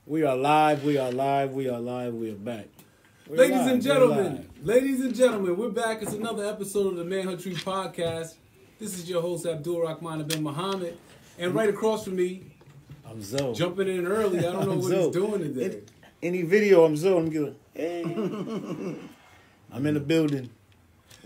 We are live, we are live, we are live, we are back. Ladies and gentlemen, we're back. It's another episode of the Manhood podcast. This is your host, Abdul-Rahmaan I Muhammad. And right across from me, I'm Zoe. Jumping in early. I don't know what he's doing today. Any video, I'm Zoe. I'm going, hey. I'm in the building.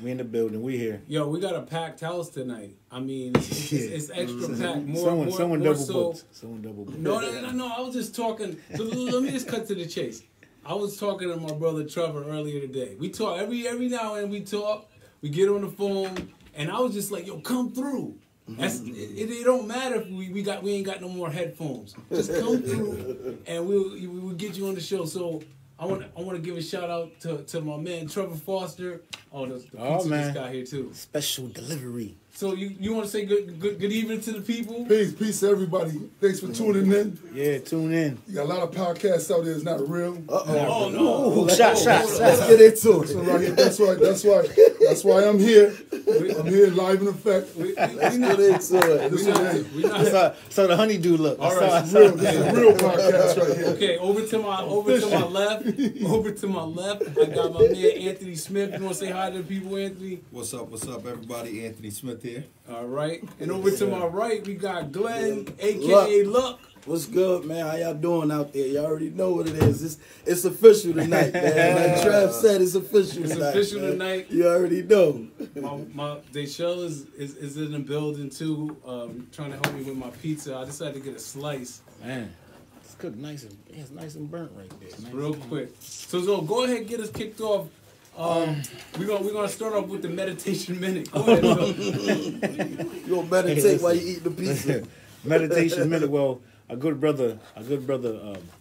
We in the building. We here. Yo, we got a packed house tonight. I mean, it's extra packed. Someone double booked. No. I was just talking. So let me just cut to the chase. I was talking to my brother Trevor earlier today. We talk every now and then. We talk. We get on the phone, and I was just like, "Yo, come through." It don't matter if we ain't got no more headphones. Just come through, and we'll get you on the show. So I want to give a shout out to my man Trevor Foster. Oh, the pizza just got here too. Special delivery. So you want to say good evening to the people? Peace everybody. Thanks for tuning in. Yeah, tune in. You got a lot of podcasts out there that's not real. Oh no! Shot. Let's get into it. That's why I'm here. I'm here live in effect. Let's get into it. So the honeydew look. All right, this is a real podcast right here. Okay, over to my left, I got my man Anthony Smith. You want to say hi to the people, Anthony? What's up, everybody? Anthony Smith here. All right. And over to my right, we got Glenn, a.k.a. Luck. What's good, man? How y'all doing out there? Y'all already know what it is. It's official tonight, man. Like Trev said, it's official tonight. It's official tonight. You already know. My Deshelle is in the building, too, trying to help me with my pizza. I decided to get a slice. Man, it's cooked nice and burnt right there. Nice real quick. So go ahead and get us kicked off. We're gonna start off with the meditation minute. Go ahead. You gonna meditate while you eat the pizza. Meditation minute. Well, a good brother,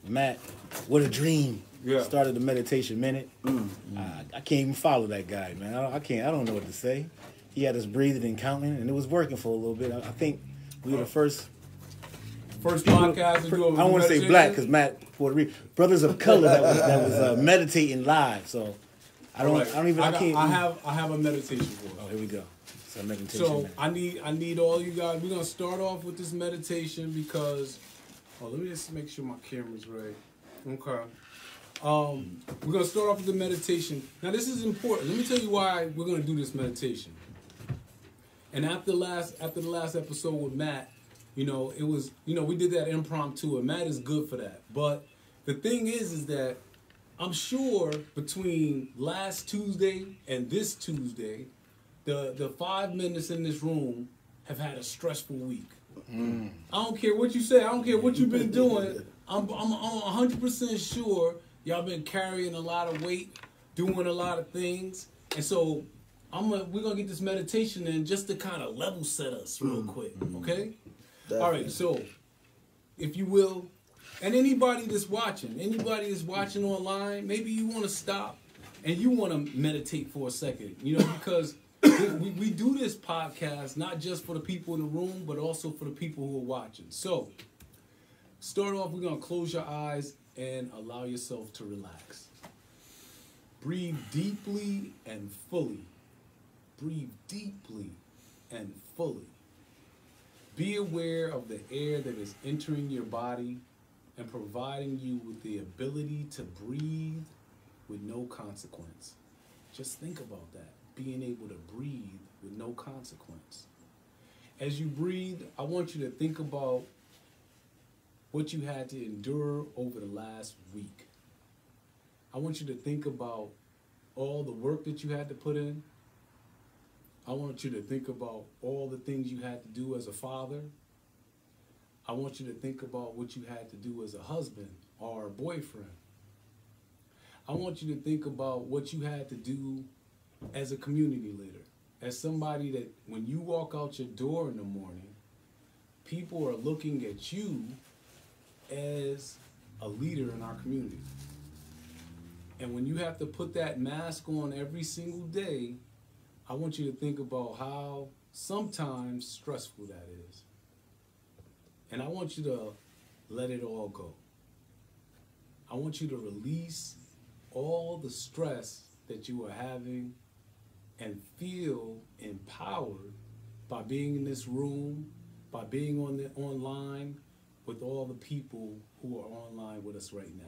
Matt, what a dream. Yeah. Started the meditation minute. I can't even follow that guy, man. I don't know what to say. He had us breathing and counting, and it was working for a little bit. I think we were the first podcast to do a I don't want to say black because Matt Puerto Rican brothers of color that was meditating live. So I have a meditation for us. Oh, here we go. So meditation. So I need all you guys. We're gonna start off with this meditation because let me just make sure my camera's right. Okay. We're gonna start off with the meditation. Now this is important. Let me tell you why we're gonna do this meditation. And after the last episode with Matt, it was we did that impromptu, and Matt is good for that. But the thing is that I'm sure between last Tuesday and this Tuesday, the 5 minutes in this room have had a stressful week. I don't care what you say. I don't care what you've been doing. I'm 100% sure y'all been carrying a lot of weight, doing a lot of things, and so we're gonna get this meditation in just to kind of level set us real quick, okay? Definitely. All right, so if you will. And anybody that's watching online, maybe you want to stop and you want to meditate for a second, because we do this podcast not just for the people in the room, but also for the people who are watching. So, start off, we're going to close your eyes and allow yourself to relax. Breathe deeply and fully. Breathe deeply and fully. Be aware of the air that is entering your body and providing you with the ability to breathe with no consequence. Just think about that, being able to breathe with no consequence. As you breathe, I want you to think about what you had to endure over the last week. I want you to think about all the work that you had to put in. I want you to think about all the things you had to do as a father. I want you to think about what you had to do as a husband or a boyfriend. I want you to think about what you had to do as a community leader, as somebody that when you walk out your door in the morning, people are looking at you as a leader in our community. And when you have to put that mask on every single day, I want you to think about how sometimes stressful that is. And I want you to let it all go. I want you to release all the stress that you are having and feel empowered by being in this room, by being online, with all the people who are online with us right now.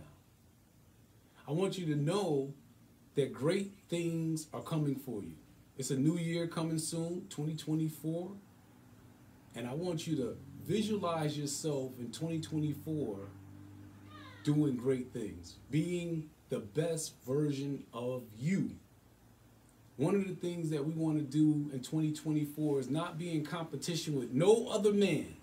I want you to know that great things are coming for you. It's a new year coming soon, 2024. And I want you to visualize yourself in 2024 doing great things, being the best version of you. One of the things that we want to do in 2024 is not be in competition with no other man.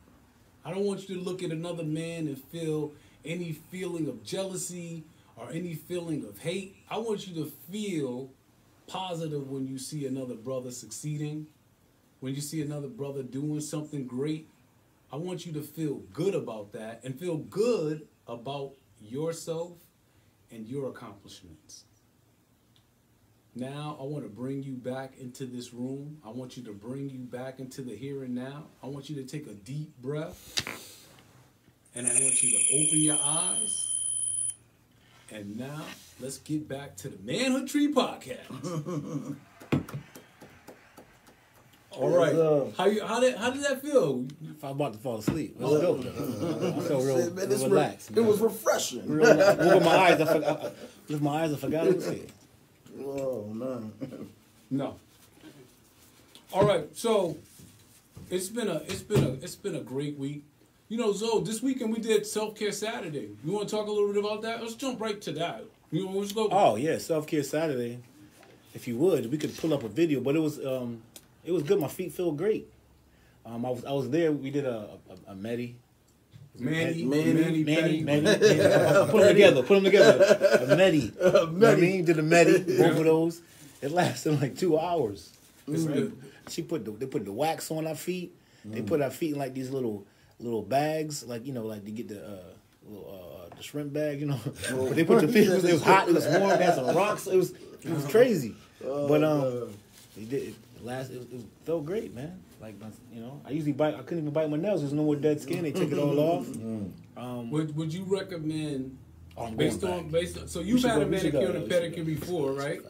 I don't want you to look at another man and feel any feeling of jealousy or any feeling of hate. I want you to feel positive when you see another brother succeeding, when you see another brother doing something great. I want you to feel good about that and feel good about yourself and your accomplishments. Now, I want to bring you back into this room. I want you to bring you back into the here and now. I want you to take a deep breath. And I want you to open your eyes. And now, let's get back to the Manhood Tree Podcast. All right. How did that feel? If I'm about to fall asleep, let's go. I felt real relaxed. It was refreshing. With my eyes, I forgot it was here. Oh man. No. All right. So it's been a great week. You know, Zoe, this weekend we did Self-Care Saturday. You want to talk a little bit about that? Let's jump right to that. You know, let's go. Oh yeah, Self-Care Saturday. If you would, we could pull up a video, but it was good. My feet feel great. I was there. We did a Medi. Manny. Put them together. A Medi. You know what I mean? Did a Medi. Both of those. It lasted like 2 hours. They put the wax on our feet. They put our feet in like these little bags, like like to get the shrimp bag, But they put the feet. It was hot. It was warm. They had some rocks. It was crazy. But they did. It felt great, man. Like I usually bite. I couldn't even bite my nails. There's no more dead skin. They took it all off. Would you recommend based on so you've had a manicure and a pedicure before, right?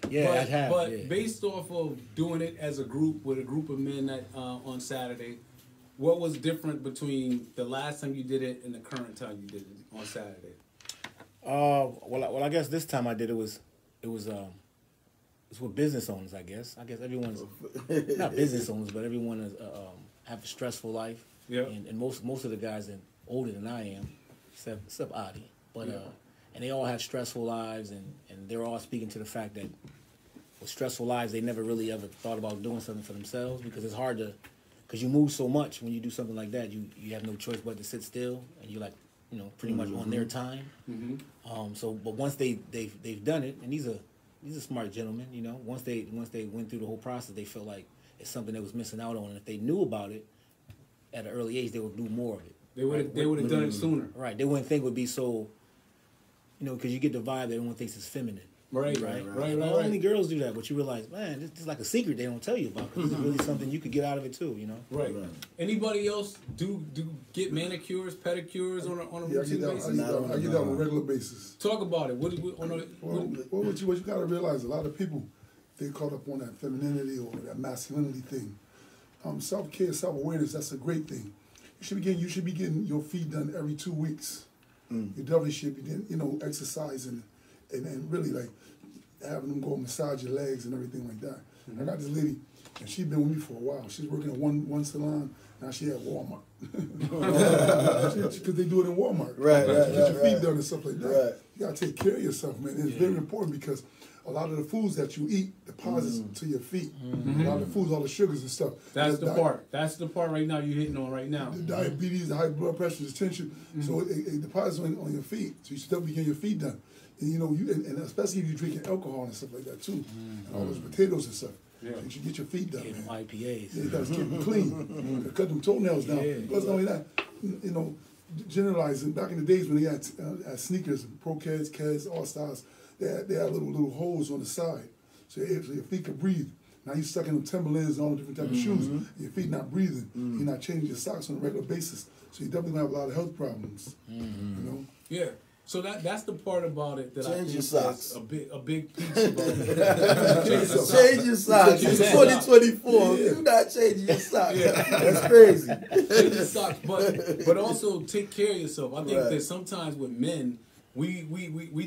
Yeah, I have. But based off of doing it as a group with a group of men that on Saturday, what was different between the last time you did it and the current time you did it on Saturday? Well, I guess this time I did it's with business owners, I guess. I guess everyone's not business owners, but everyone is have a stressful life. Yeah. And most of the guys are older than I am, except Adi. But and they all have stressful lives, and they're all speaking to the fact that with stressful lives, they never really ever thought about doing something for themselves because it's hard to, because you move so much when you do something like that, you have no choice but to sit still, and you're like, pretty much on their time. But once they've done it, and these are smart gentlemen, Once they went through the whole process, they felt like it's something they was missing out on, and if they knew about it at an early age, they would do more of it. They would have done it sooner. Right. They wouldn't think it would be so, because you get the vibe that everyone thinks it's feminine. Right. Only girls do that, but you realize, man, this is like a secret they don't tell you about. This is really something you could get out of it too, Right. Anybody else do get manicures, pedicures on a routine basis? I get that on a regular basis. Talk about it. What you got to realize, a lot of people, they caught up on that femininity or that masculinity thing. Self-care, self-awareness, that's a great thing. You should be getting your feet done every 2 weeks. You definitely should be getting, exercising and really like having them go massage your legs and everything like that. I got this lady, and she's been with me for a while. She's working at one salon. Now she at Walmart. Because they do it in Walmart. Right. Get your feet done and stuff like that. Right. You got to take care of yourself, man. And it's very important because a lot of the foods that you eat deposits to your feet. A lot of the foods, all the sugars and stuff. That's the part. That's the part right now you're hitting on right now. The diabetes, the high blood pressure, the tension. So it deposits on your feet. So you should definitely get your feet done. And and especially if you're drinking alcohol and stuff like that too, and all those potatoes and stuff. Yeah. You should get your feet done, man. IPAs. Yeah, you gotta keep them clean. Cut them toenails down. Plus, not only that, generalizing. Back in the days when they had sneakers, Pro Keds, Keds, All Stars, they had little holes on the side, so your feet could breathe. Now you're stuck in them Timberlands and all different types of shoes. Your feet not breathing. You're not changing your socks on a regular basis, so you definitely gonna have a lot of health problems. Yeah. So that's the part about it that I Change think your socks. is a big piece about it. Change your socks. It's 2024. You're not changing your socks. That's crazy. Change your socks, but also take care of yourself. I think Right. that sometimes with men, we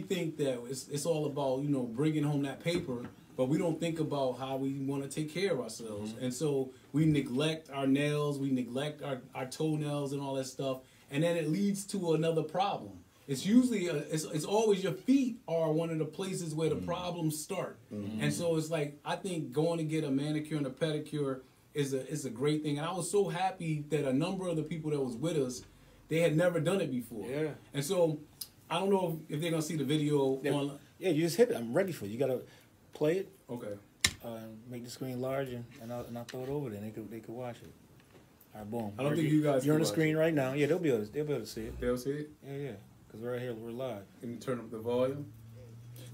think that it's all about, you know, bringing home that paper, but we don't think about how we want to take care of ourselves. And so we neglect our nails, we neglect our toenails and all that stuff, and then it leads to another problem. It's usually it's always your feet are one of the places where the problems start. And so it's like, I think going to get a manicure and a pedicure is a great thing. And I was so happy that a number of the people that was with us, they had never done it before. Yeah. And so I don't know if they're gonna see the video on. Yeah, you just hit it. I'm ready for it. You gotta play it, Okay. make the screen large, and I'll throw it over there. And they could watch it. All right, boom. I don't think you guys. You're on can the watch screen it. right now. Yeah, they'll be able to see it. They'll see it. Yeah. Because right here we're live. Can you turn up the volume?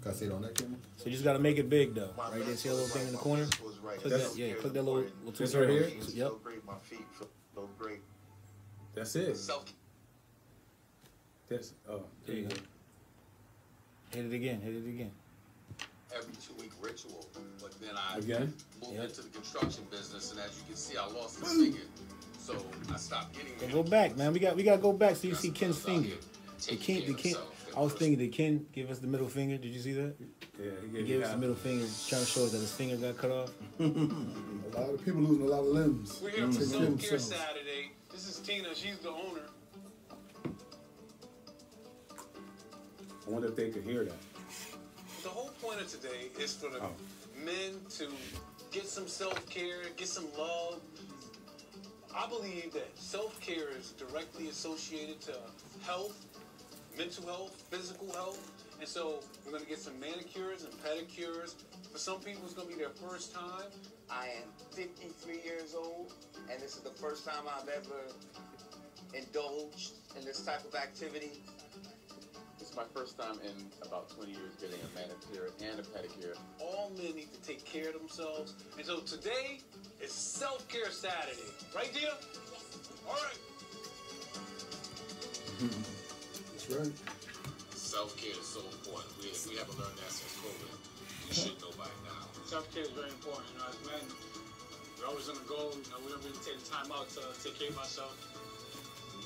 Can I see it on that camera? So you just gotta make it big though. Right there, see a little thing in the corner. Click that. Yeah, click that little This right here? Yep. That's it. That's There you go. Hit it again. Every 2-week ritual, but then I Again? moved into the construction business, and as you can see, I lost the finger, so I stopped getting Yeah, it. go back, man. We gotta go back so you see Got Ken's some brothers finger. out The here Ken. taking care of themselves. I was thinking, did Ken give us the middle finger? Did you see that? Yeah, He gave us the middle finger, trying to show us that his finger got cut off. A lot of people losing a lot of limbs. We're here for Taking care of Self-Care themselves. Saturday. This is Tina. She's the owner. I wonder if they could hear that. The whole point of today is for the men to get some self-care, get some love. I believe that self-care is directly associated to health, mental health, physical health. And so we're going to get some manicures and pedicures. For some people, it's going to be their first time. I am 53 years old, and this is the first time I've ever indulged in this type of activity. It's my first time in about 20 years getting a manicure and a pedicure. All men need to take care of themselves. And so today is Self-Care Saturday. Right, dear? All right. That's right. Self-care is so important. We haven't learned that since COVID. You should know by now. Self-care is very important. You know, as men, we're always on the go. You know, we don't really take the time out to take care of ourselves.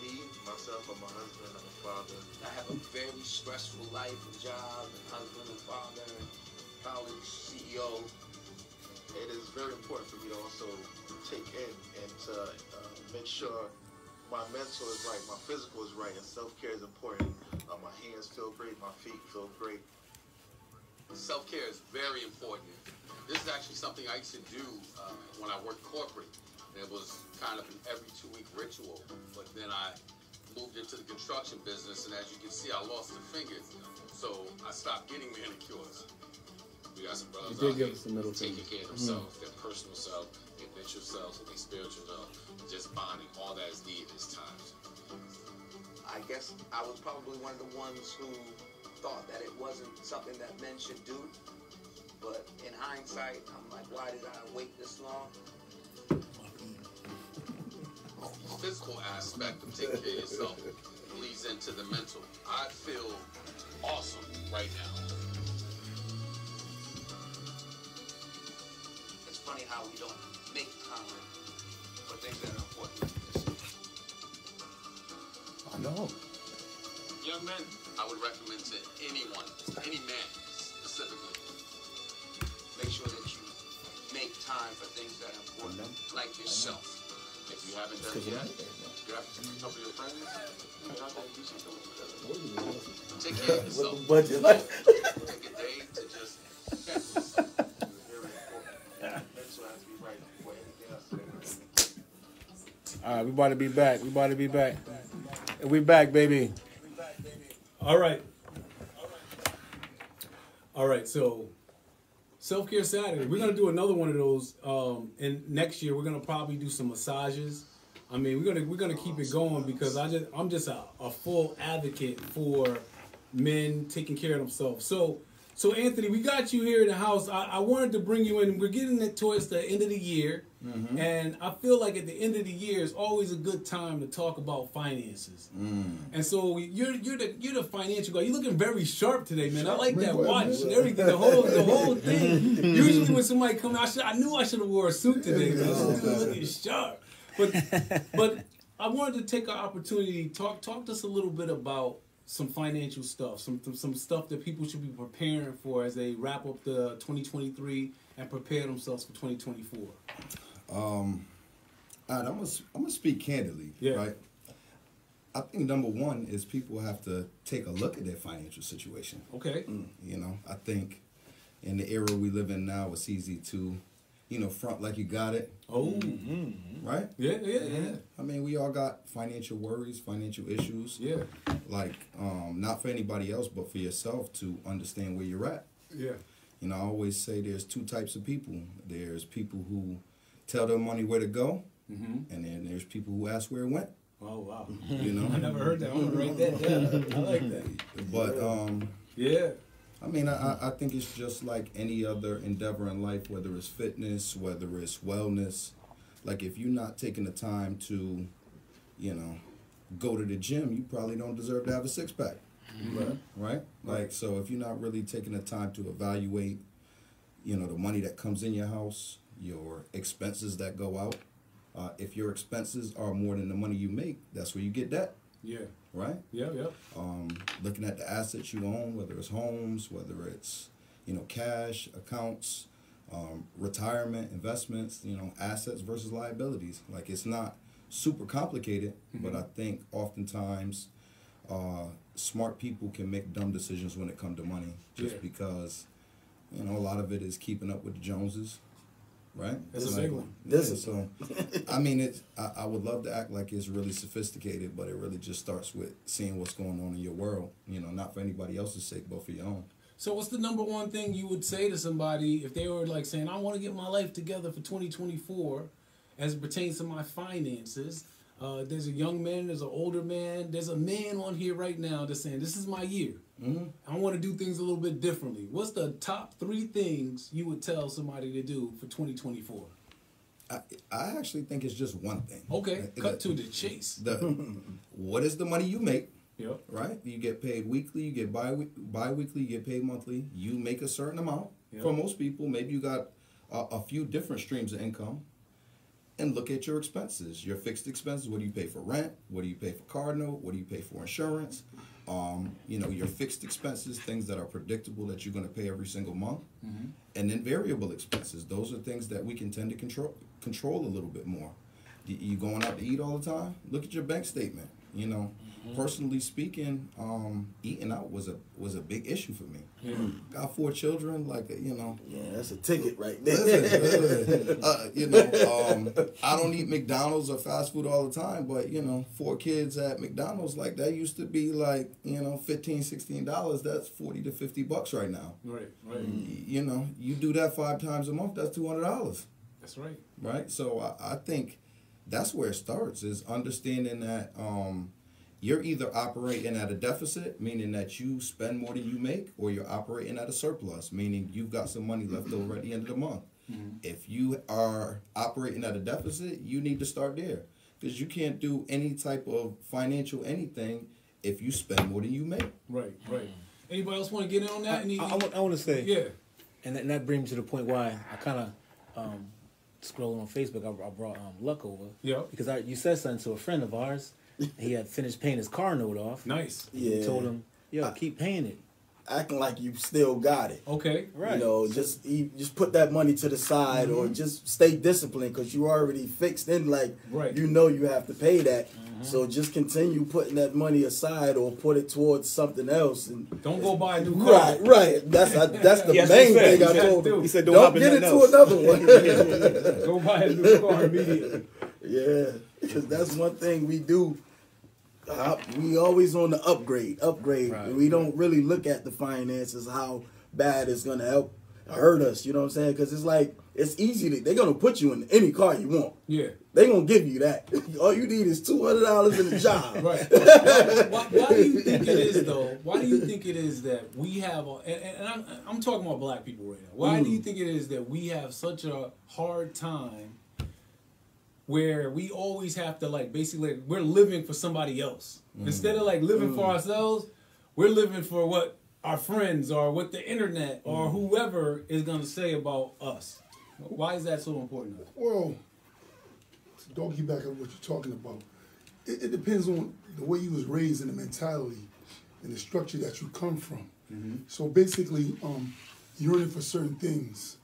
Me, myself, I'm a husband, I'm a father. I have a very stressful life and job and husband and father and college CEO. It is very important for me to also take in and to make sure my mental is right, my physical is right, and self-care is important. My hands feel great, my feet feel great. Self-care is very important. This is actually something I used to do when I worked corporate. It was kind of an every 2-week ritual, but then I moved into the construction business, and as you can see, I lost the finger, so I stopped getting manicures. We got some brothers You did out give here us the middle taking finger. care of themselves, their personal self, their mental self, their spiritual self, just bonding. All that is needed is times. I guess I was probably one of the ones who thought that it wasn't something that men should do. But in hindsight, I'm like, why did I wait this long? The physical aspect of taking care of yourself bleeds into the mental. I feel awesome right now. It's funny how we don't make time for things that are important. I know. Young men, I would recommend to anyone, any man specifically. Make sure that you make time for things that are important, like yourself. If you haven't done it yet, grab a couple of your friends, get out there and do something with Take care of yourself. With the budget like Take a day to just It's very important. Mental has to be right before anything else. All right, we about to be back. We back, baby. All right. So Self-Care Saturday. We're gonna do another one of those. And next year we're gonna probably do some massages. I mean, we're gonna keep it going because I'm just a full advocate for men taking care of themselves. So So Anthony, we got you here in the house. I wanted to bring you in. We're getting it towards the end of the year, and I feel like at the end of the year is always a good time to talk about finances. And so you're the financial guy. You're looking very sharp today, man. I like that watch and everything. The whole thing. Usually when somebody comes, I knew I should have wore a suit today. This dude looking sharp. But I wanted to take an opportunity talk to us a little bit about some financial stuff, some stuff that people should be preparing for as they wrap up the 2023 and prepare themselves for 2024. All right, I'm gonna speak candidly, right? I think number one is people have to take a look at their financial situation. Okay. You know, I think in the era we live in now, it's easy to, front like you got it. Oh. Right? Yeah. I mean, we all got financial worries, financial issues. Yeah. Like, not for anybody else, but for yourself to understand where you're at. Yeah. I always say there's two types of people. There's people who tell their money where to go, and then there's people who ask where it went. Oh, wow. I never heard that. I'm going to write that down. I like that. But, yeah. I mean, I think it's just like any other endeavor in life, whether it's fitness, whether it's wellness. Like, if you're not taking the time to, go to the gym, you probably don't deserve to have a six-pack. Right? Like, so if you're not really taking the time to evaluate, the money that comes in your house, your expenses that go out. If your expenses are more than the money you make, that's where you get debt. Yeah. Right? Yeah. Looking at the assets you own, whether it's homes, whether it's, cash, accounts, retirement, investments, assets versus liabilities. Like, it's not super complicated, but I think oftentimes smart people can make dumb decisions when it comes to money just because, a lot of it is keeping up with the Joneses. Right? That's a big one. So, I mean, I would love to act like it's really sophisticated, but it really just starts with seeing what's going on in your world, not for anybody else's sake, but for your own. So what's the number one thing you would say to somebody if they were like saying, I want to get my life together for 2024 as it pertains to my finances? There's a young man, there's an older man, there's a man on here right now that's saying, this is my year. I want to do things a little bit differently. What's the top 3 things you would tell somebody to do for 2024? I actually think it's just one thing. Okay, cut to the chase. What is the money you make? Yep. Right? You get paid weekly, you get bi-weekly, you get paid monthly. You make a certain amount. Yep. For most people, maybe you got a few different streams of income. And look at your expenses, your fixed expenses. What do you pay for rent? What do you pay for car note? What do you pay for insurance? Your fixed expenses, things that are predictable that you're going to pay every single month. And then variable expenses. Those are things that we can tend to control a little bit more. You going out to eat all the time? Look at your bank statement. Personally speaking, eating out was a big issue for me. Got 4 children, Yeah, that's a ticket right there. I don't eat McDonald's or fast food all the time, but 4 kids at McDonald's, like that used to be like $15, $16. That's $40 to $50 right now. Right. You do that 5 times a month, that's $200. That's right. Right. So I think that's where it starts, is understanding that you're either operating at a deficit, meaning that you spend more than you make, or you're operating at a surplus, meaning you've got some money left over at the end of the month. If you are operating at a deficit, you need to start there, because you can't do any type of financial anything if you spend more than you make. Right. Anybody else want to get in on that? I want to say, yeah. And that brings me to the point why I kind of scrolling on Facebook. I brought Luc over. Yeah. Because you said something to a friend of ours. He had finished paying his car note off. Nice. Yeah. You told him, keep paying it. Acting like you still got it. Okay. Right. Just put that money to the side, or just stay disciplined, because you already fixed in. You have to pay that. So just continue putting that money aside, or put it towards something else. And don't go buy a new car. Right. That's the main thing I told him. He said, don't get into another one. Go buy a new car immediately. Yeah, because that's one thing we do. We always on the upgrade. Right. We don't really look at the finances, how bad it's gonna hurt us. You know what I'm saying? Because it's like it's easy to they're gonna put you in any car you want. Yeah. They gonna give you that. All you need is $200 in a job. Right. Why do you think it is though? Why do you think it is that we have? And I'm talking about black people right now. Why do you think it is that we have such a hard time where we always have to like basically we're living for somebody else instead of like living for ourselves? We're living for what our friends or what the internet or whoever is gonna say about us. Why is that so important? Well, to doggy back on what you're talking about, it depends on the way you was raised and the mentality and the structure that you come from. So basically, yearning for certain things,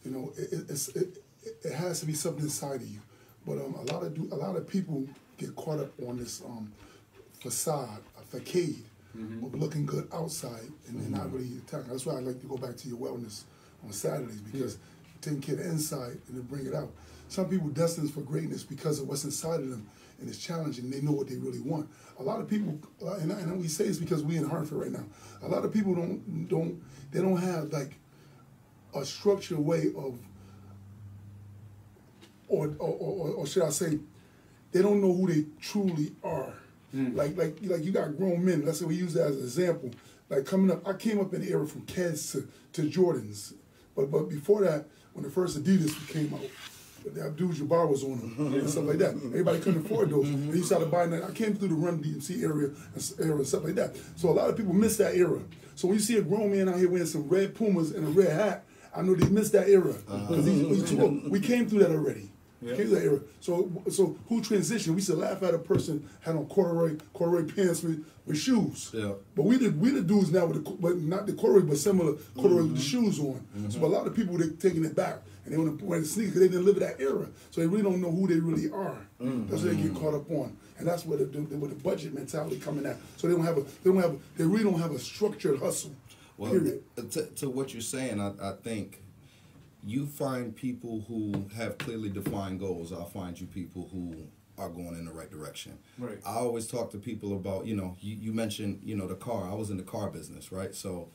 you know, it has to be something inside of you. But a lot of people get caught up on this facade, a facade of looking good outside and they're not really attacking. That's why I like to go back to your wellness on Saturdays because taking care of the inside and then bring it out. Some people destined for greatness because of what's inside of them and it's challenging. They know what they really want. A lot of people, and we say this because we in Hartford right now. A lot of people don't have like a structured way of, or should I say, they don't know who they truly are. Like you got grown men. Let's say we use that as an example. Like coming up, I came up in the era from Keds to Jordans, but before that, when the first Adidas came out, the Abdul-Jabbar was on them and stuff like that. Everybody couldn't afford those. They started buying that. I came through the Run DMC area and stuff like that. So a lot of people miss that era. So when you see a grown man out here wearing some red Pumas and a red hat, I know they missed that era. We came through that already. Yeah. Came through that era. So who transitioned? We used to laugh at a person had on corduroy pants with shoes. Yeah. But we the dudes now but not the corduroy, but similar corduroy with the shoes on. So a lot of people they're taking it back and they want to wear the sneakers because they didn't live in that era. So they really don't know who they really are. That's what they get caught up on, and that's where the budget mentality coming at. So they really don't have a structured hustle. Well, to what you're saying, I think. You find people who have clearly defined goals. I'll find you people who are going in the right direction. Right. I always talk to people about, you mentioned, the car. I was in the car business, right? So,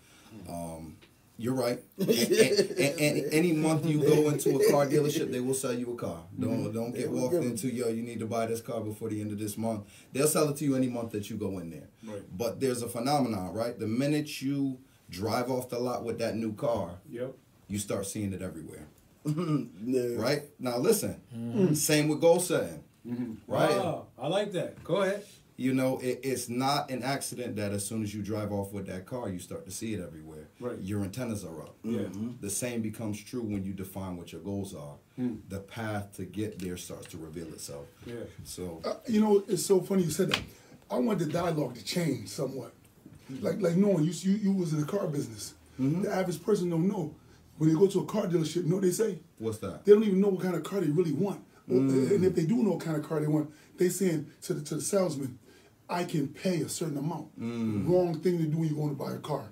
you're right. And any month you go into a car dealership, they will sell you a car. Don't get walked into, you need to buy this car before the end of this month. They'll sell it to you any month that you go in there. Right. But there's a phenomenon, right? The minute you drive off the lot with that new car, you start seeing it everywhere. Right? Now listen, same with goal setting. Right? Oh, I like that. Go ahead. It's not an accident that as soon as you drive off with that car, you start to see it everywhere. Right. Your antennas are up. Yeah. The same becomes true when you define what your goals are. The path to get there starts to reveal itself. Yeah. So it's so funny you said that. I want the dialogue to change somewhat. Like knowing you was in the car business. The average person don't know. When they go to a car dealership, you know what they say? What's that? They don't even know what kind of car they really want. And if they do know what kind of car they want, they saying to the salesman, I can pay a certain amount. Wrong thing to do when you're going to buy a car.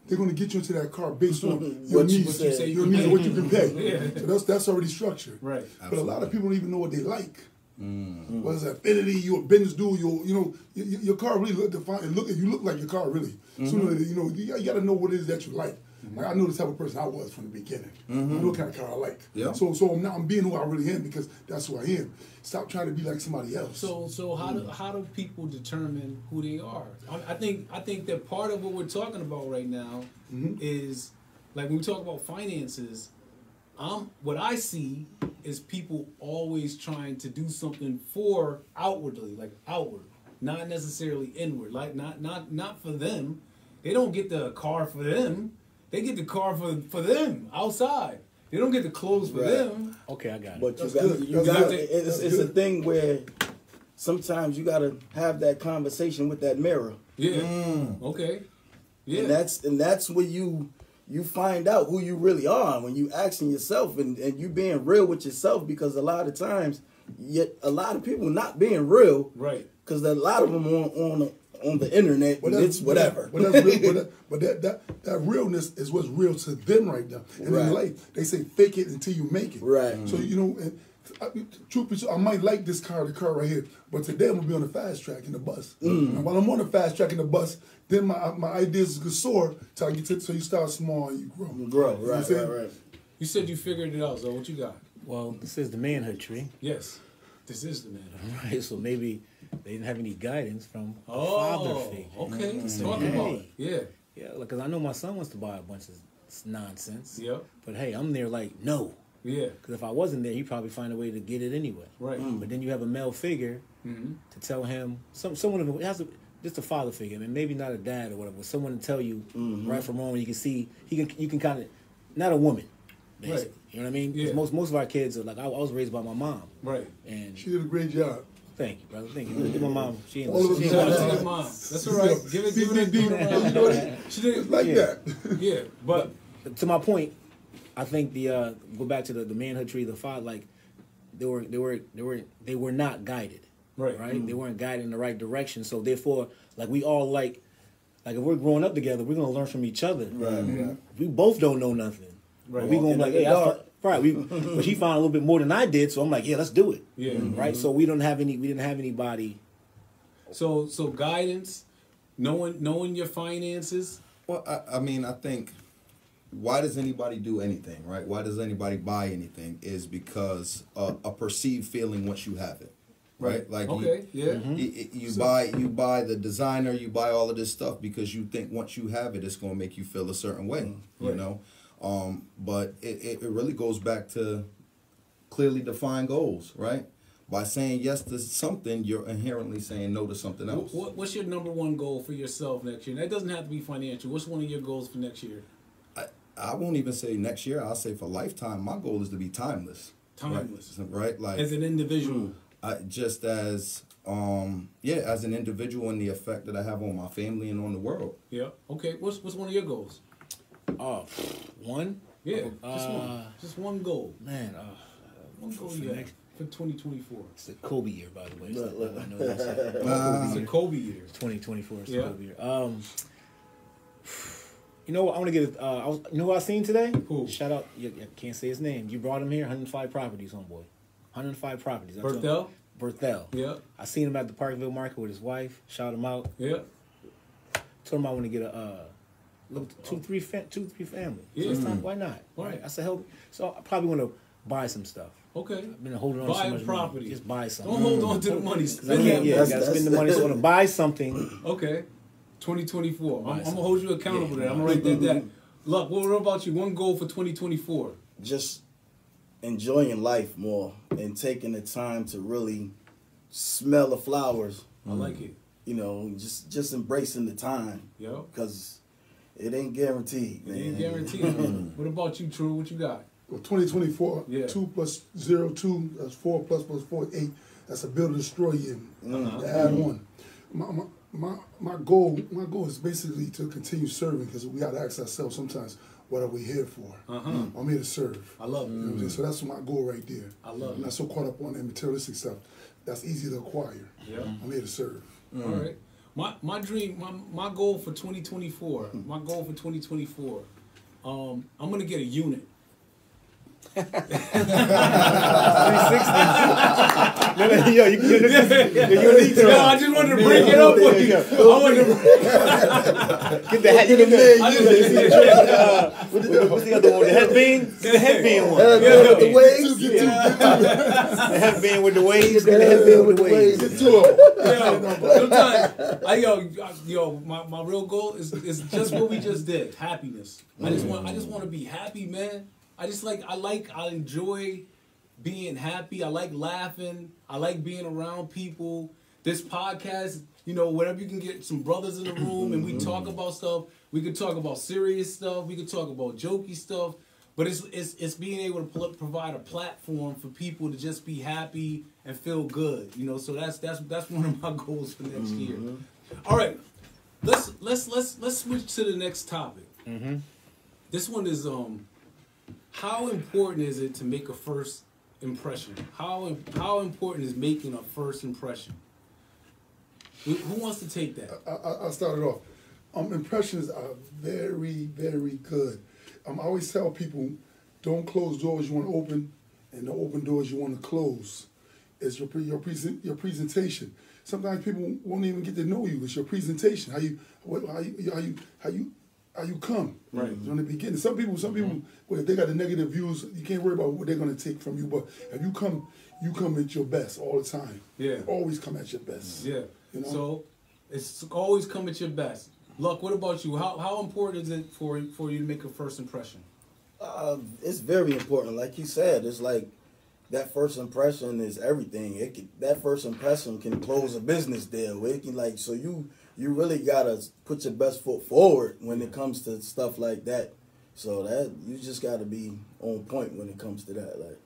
They're going to get you into that car based on your needs, what you can pay. So that's already structured. Right. Absolutely. But a lot of people don't even know what they like. Whether it's affinity, you're a business dude, your car really look defined. You look like your car really. So you got to know what it is that you like. Like I know the type of person I was from the beginning. I know what kind of car I like. Yep. So I'm being who I really am because that's who I am. Stop trying to be like somebody else. So how do people determine who they are? I think that part of what we're talking about right now is like when we talk about finances. What I see is people always trying to do something for outwardly, like outward, not necessarily inward. Like not for them. They don't get the car for them. They get the car for them outside. They don't get the clothes for them. Okay, I got it. But it's a thing where sometimes you gotta have that conversation with that mirror. Yeah. Okay. Yeah. And that's where you find out who you really are when you asking yourself and you being real with yourself, because a lot of times, a lot of people not being real. Right. Because a lot of them on the internet, it's whatever. But that realness is what's real to them right now. And in life, they say fake it until you make it. Right. So truth be told, I might like the car right here, but today I'm gonna be on the fast track in the bus. And while I'm on the fast track in the bus, then my ideas could soar till I get to, so you start small and you grow. Right. You said you figured it out, so what you got? Well, this is the manhood tree. Yes, this is the manhood. All right, so maybe they didn't have any guidance from a Oh, father figure. okay. To say, Talk about it. Yeah. Yeah, because I know my son wants to buy a bunch of nonsense. Yep. But hey, I'm there like, no. Yeah. Because if I wasn't there, he'd probably find a way to get it anyway. Right. But then you have a male figure to tell him, someone of it has to, just a father figure, I mean, maybe not a dad or whatever, but someone to tell you right from wrong. You can see, you can kind of, not a woman, basically. Right. You know what I mean? 'Cause Yeah. most of our kids are like, I was raised by my mom. Right. And She did a great job. thank you, brother. Thank you. Give my mom. She ain't All of listen. us She ain't got listen. Your mom. That's all right. Give it a CCD, around. you know what? She did Like that. Yeah, but To my point, I think the go back to the manhood tree, the father, like they were not guided. Right? They weren't guided in the right direction. So therefore, like we all like if we're growing up together, we're gonna learn from each other. Right. We both don't know nothing. Right. We gonna be like, hey, but she found a little bit more than I did, so I'm like, yeah, let's do it. Yeah. Right. So we didn't have anybody. so guidance, knowing your finances. Well, I mean, I think why does anybody do anything, right? Why does anybody buy anything? Is because a perceived feeling once you have it, right? Like you buy the designer, you buy all of this stuff because you think once you have it, it's going to make you feel a certain way, you know. But it really goes back to clearly defined goals, right? By saying yes to something, you're inherently saying no to something else. What's your number one goal for yourself next year? And that doesn't have to be financial. What's one of your goals for next year? I won't even say next year. I'll say for lifetime. My goal is to be timeless. Timeless. Right? Like as an individual. Just as as an individual and the effect that I have on my family and on the world. Yeah. Okay. What's one of your goals? One? Yeah. Just one. Just one goal. Man, one goal you have for 2024. It's the Kobe year, by the way. I know that's it's a Kobe year. 2024 is the Kobe year. You know what? I want to get. You know who I seen today? Who? Shout out. You can't say his name. You brought him here. 105 properties, homeboy. 105 properties. Berthel. Yeah. I seen him at the Parkville Market with his wife. Shout him out. Yeah. Told him I want to get a two, three family. Yeah. So why not? Right. I said help. So I probably want to buy some stuff. Okay. I've been holding on buy to so a much property. Money. Just buy something. Don't hold on to the money. Gotta spend the money. So I want to buy something. Okay. 2024. I'm gonna hold you accountable to that. I'm gonna write that down. Look, what about you? One goal for 2024. Just enjoying life more and taking the time to really smell the flowers. I like it. You know, just embracing the time. Yeah. Because it ain't guaranteed. It ain't guaranteed. What about you, True? What you got? Well, 2024, Yeah. 2 plus 0, 2, that's 4 plus 4, 8. That's a build or destroy year. Add one. My goal is basically to continue serving because we got to ask ourselves sometimes, what are we here for? I'm here to serve. I love it. You know what I'm saying? So that's my goal right there. I love it. I'm not so caught up on that materialistic stuff. That's easy to acquire. Yeah. I'm here to serve. All right. My dream, my goal for 2024. My goal for 2024. I'm gonna get a unit. 360. Yo, you need to. No, I just wanted to bring it up with you. I wanted to get the hat. What's the other one? The headband? Get the headband one. The waves. The headband with the waves. Get the headband with the waves. Sometimes, my real goal is just what we just did. Happiness. I just want to be happy, man. I enjoy being happy. I like laughing. I like being around people. This podcast, whatever you can get some brothers in the room and we talk about stuff. We could talk about serious stuff. We could talk about jokey stuff. But it's being able to provide a platform for people to just be happy and feel good. So that's one of my goals for next year. All right, let's switch to the next topic. This one is how important is it to make a first impression? How important is making a first impression? Who wants to take that? I'll start it off. Impressions are very, very good. I always tell people, don't close doors you want to open, and the open doors you want to close. It's your presentation. Sometimes people won't even get to know you. It's your presentation. How you come. Right. In the beginning. Some people, well, if they got the negative views, you can't worry about what they're going to take from you. But if you come at your best all the time. Yeah. Always come at your best. Yeah. You know? So it's always come at your best. Luck, what about you? How important is it for you to make a first impression? It's very important. Like you said, it's like that first impression is everything. That first impression can close a business deal. It can so you really gotta put your best foot forward when it comes to stuff like that. So that you just gotta be on point when it comes to that. Like,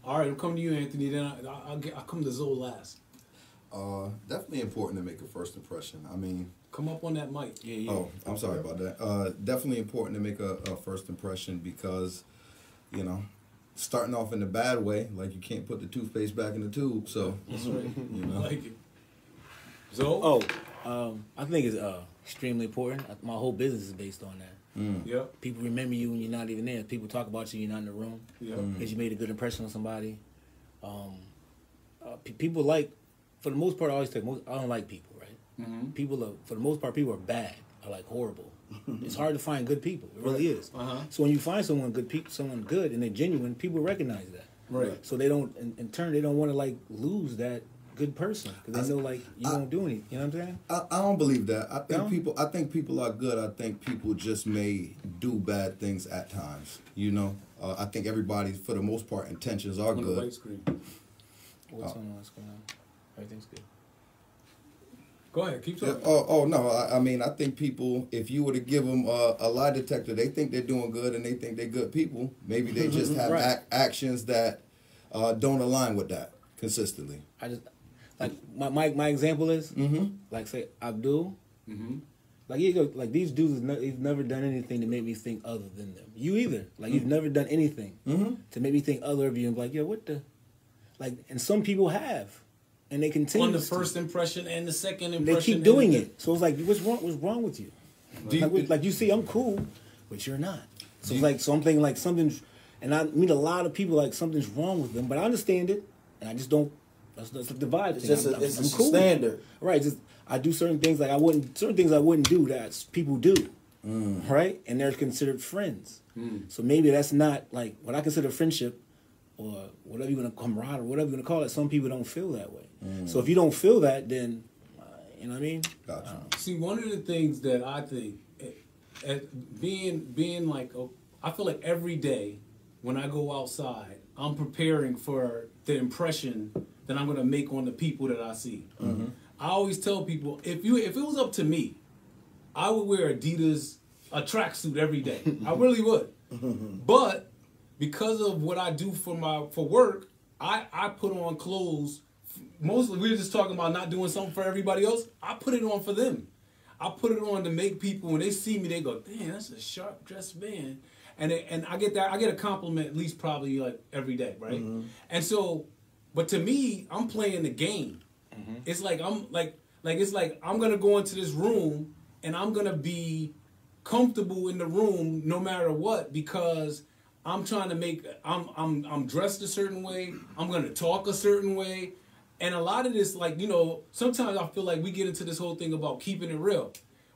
all right, I'll come to you, Anthony. Then I'll come to Zoe last. Definitely important to make a first impression. I mean, come up on that mic. Yeah. Oh, I'm sorry about that. Definitely important to make a first impression because, starting off in a bad way, like you can't put the toothpaste back in the tube. So, that's right. I like it. Zoe? I think it's extremely important. My whole business is based on that. Yep. People remember you when you're not even there. People talk about you, you're not in the room. Yep. Because you made a good impression on somebody. People for the most part, I don't like people, right? Mm-hmm. For the most part, people are bad or horrible. It's hard to find good people. It really is. Uh-huh. So when you find someone good and they're genuine, people recognize that. Right. So they don't, in turn, they don't want to lose that good person because they know you won't do anything. You know what I'm saying? I don't believe that. I think people are good. I think people just may do bad things at times. I think everybody, for the most part, intentions are on good. The white screen. What's going on? Everything's good. Go ahead, keep talking. No, I mean, I think people, if you were to give them a lie detector, they think they're doing good and they think they're good people. Maybe they just have right. actions that don't align with that consistently. I just my example is say Abdul. Mm-hmm. These dudes, they've never done anything to make me think other than them. You either you've never done anything to make me think other of you and be like, yo, what the, and some people have. And they continue on the first impression and the second impression. They keep doing it. So it's what's wrong with you? Right. You see, I'm cool, but you're not. So it's I'm thinking something's, and I meet a lot of people something's wrong with them, but I understand it, and I just don't. That's the vibe thing. It's I'm cool. standard, right? I do certain things I wouldn't do that people do, right? And they're considered friends. So maybe that's not what I consider friendship. Or whatever you're going to camaraderie, whatever you're going to call it, some people don't feel that way. So if you don't feel that, then, you know what I mean? Gotcha. See, one of the things that I think, I feel like every day when I go outside, I'm preparing for the impression that I'm going to make on the people that I see. Mm-hmm. I always tell people, if it was up to me, I would wear a tracksuit every day. I really would. But because of what I do for work, I put on clothes. Mostly, we were just talking about not doing something for everybody else. I put it on for them. I put it on to make people, when they see me, they go, "Damn, that's a sharp dressed man." And I get that. I get a compliment at least probably every day, right? Mm-hmm. And so, but to me, I'm playing the game. Mm-hmm. It's I'm gonna go into this room and I'm gonna be comfortable in the room no matter what, because I'm trying to I'm dressed a certain way. I'm going to talk a certain way. And a lot of this, sometimes I feel like we get into this whole thing about keeping it real.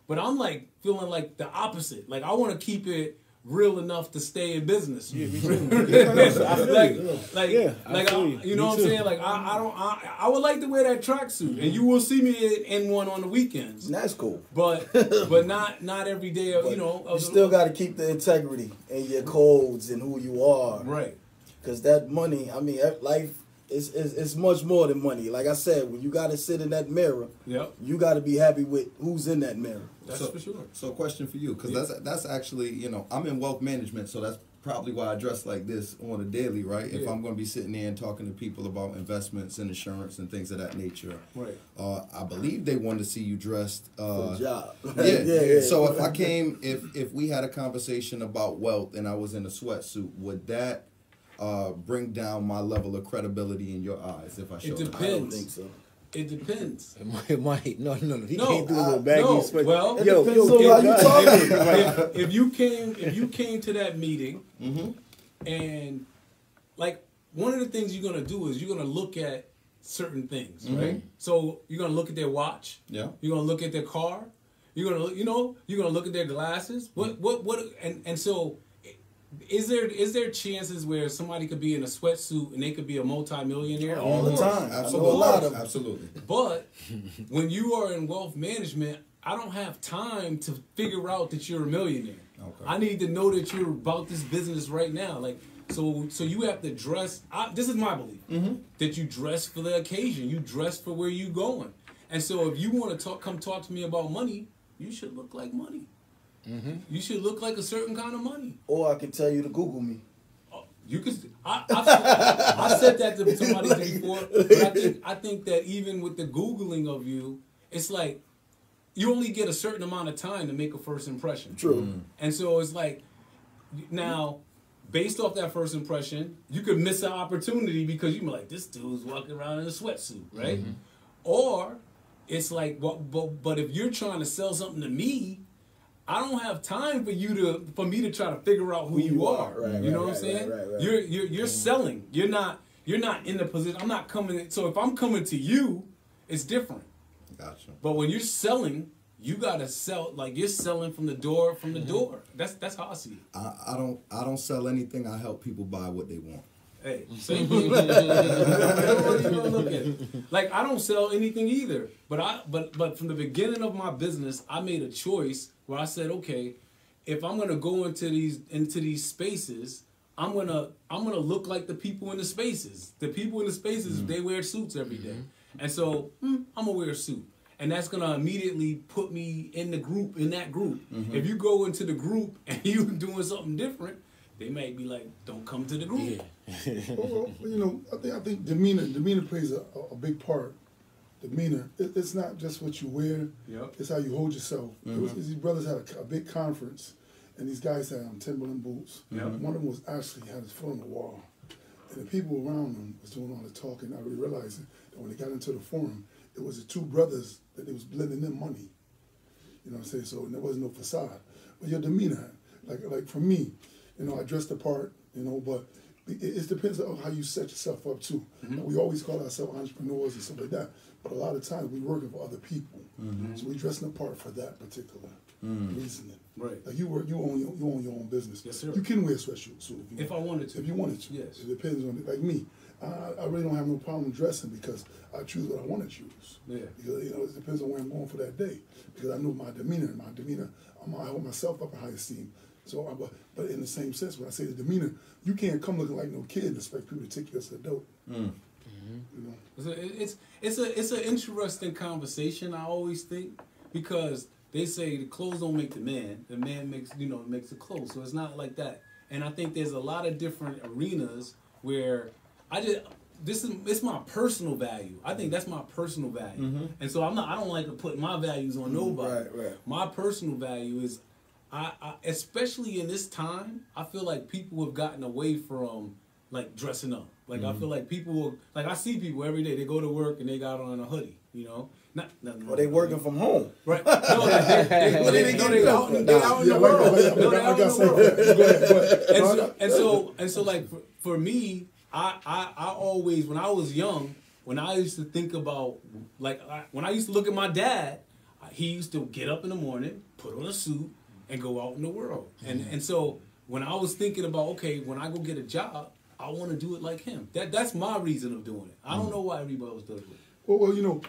But I'm feeling like the opposite. I want to keep it real enough to stay in business. Yeah, you know what I'm saying? I would like to wear that tracksuit, and you will see me in one on the weekends. That's cool, but not every day. You still got to keep the integrity and your codes and who you are, right? Because that money, life is much more than money. Like I said, when you got to sit in that mirror, you got to be happy with who's in that mirror. That's for sure. So a question for you, because that's actually, I'm in wealth management, so that's probably why I dress like this on a daily, right? If I'm going to be sitting there and talking to people about investments and insurance and things of that nature, right? I believe they want to see you dressed. For a job. Yeah. So if I came, if we had a conversation about wealth and I was in a sweatsuit, would that bring down my level of credibility in your eyes if I showed up? It depends. I don't think so. It depends. It might. No. He can't do a little baggy sweat. Well, it depends on how you talking. If you came to that meeting, and one of the things you're gonna do is you're gonna look at certain things, right? So you're gonna look at their watch. Yeah. You're gonna look at their car. You're gonna, you're gonna look at their glasses. And so, is there chances where somebody could be in a sweatsuit and they could be a multimillionaire All the time. Absolutely. A lot of them. Absolutely. But when you are in wealth management, I don't have time to figure out that you're a millionaire. Okay. I need to know that you're about this business right now. Like, so you have to dress. This is my belief that you dress for the occasion. You dress for where you going. And so, if you want to come talk to me about money, you should look like money. You should look like a certain kind of money. Or I can tell you to Google me. You could. I said that to somebody before, but I think that even with the Googling of you, it's like you only get a certain amount of time to make a first impression. True. And so it's like now, based off that first impression, you could miss an opportunity because you're like, this dude's walking around in a sweatsuit, right? Or it's like, but if you're trying to sell something to me, I don't have time for me to try to figure out who you are. Right, you know what I'm saying? Right. You're selling. You're not in the position. I'm not coming. So if I'm coming to you, it's different. Gotcha. But when you're selling, you gotta sell like you're selling from the door. That's how I see it. I don't sell anything. I help people buy what they want. Hey, same thing. Look at it. Like I don't sell anything either. But from the beginning of my business, I made a choice where I said, okay, if I'm gonna go into these spaces, I'm gonna look like the people in the spaces. The people in the spaces, they wear suits every day, and so I'm gonna wear a suit. And that's gonna immediately put me in that group. If you go into the group and you doing something different, they might be like, "Don't come to the group." Yeah. Well, I think demeanor plays a big part. Demeanor. It's not just what you wear. Yep. It's how you hold yourself. These brothers had a big conference, and these guys had Timberland boots. Yep. One of them was actually had his foot on the wall, and the people around them was doing all the talking. I really realized that when they got into the forum, it was the two brothers that they was blending in money. You know what I'm saying? So there wasn't no facade. But your demeanor, like for me, I dress the part, but it depends on how you set yourself up too. We always call ourselves entrepreneurs and stuff like that, but a lot of times we're working for other people. So we're dressing the part for that particular reasoning. Right. Like you own your own business. Yes, sir. You can wear a sweatshirt if I wanted to. If you wanted to. Yes. It depends on it. Like me, I really don't have no problem dressing because I choose what I want to choose. Yeah. Because it depends on where I'm going for that day. Because I know my demeanor. I hold myself up in high esteem. So, but in the same sense, when I say the demeanor, you can't come looking like no kid and expect people to take you as an adult. It's an interesting conversation. I always think because they say the clothes don't make the man makes the clothes. So it's not like that. And I think there's a lot of different arenas where it's my personal value. I think that's my personal value. And so I don't like to put my values on nobody. Right. My personal value is I especially in this time, I feel like people have gotten away from like dressing up. Like I feel like I see people every day. They go to work and they got on a hoodie. Or they working from home. Right. No, they out in the world. And so like for me, I always when I was young, when I used to think about when I used to look at my dad, he used to get up in the morning, put on a suit, and go out in the world. And so when I was thinking about, okay, when I go get a job, I want to do it like him. That's my reason of doing it. I don't know why everybody else does it. Well,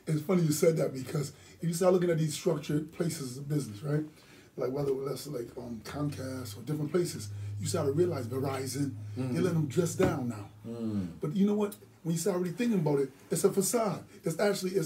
it's funny you said that because if you start looking at these structured places of business, right? Like whether it's like Comcast or different places, you start to realize Verizon, they let them dress down now. But you know what? When you start really thinking about it, it's a facade. It's actually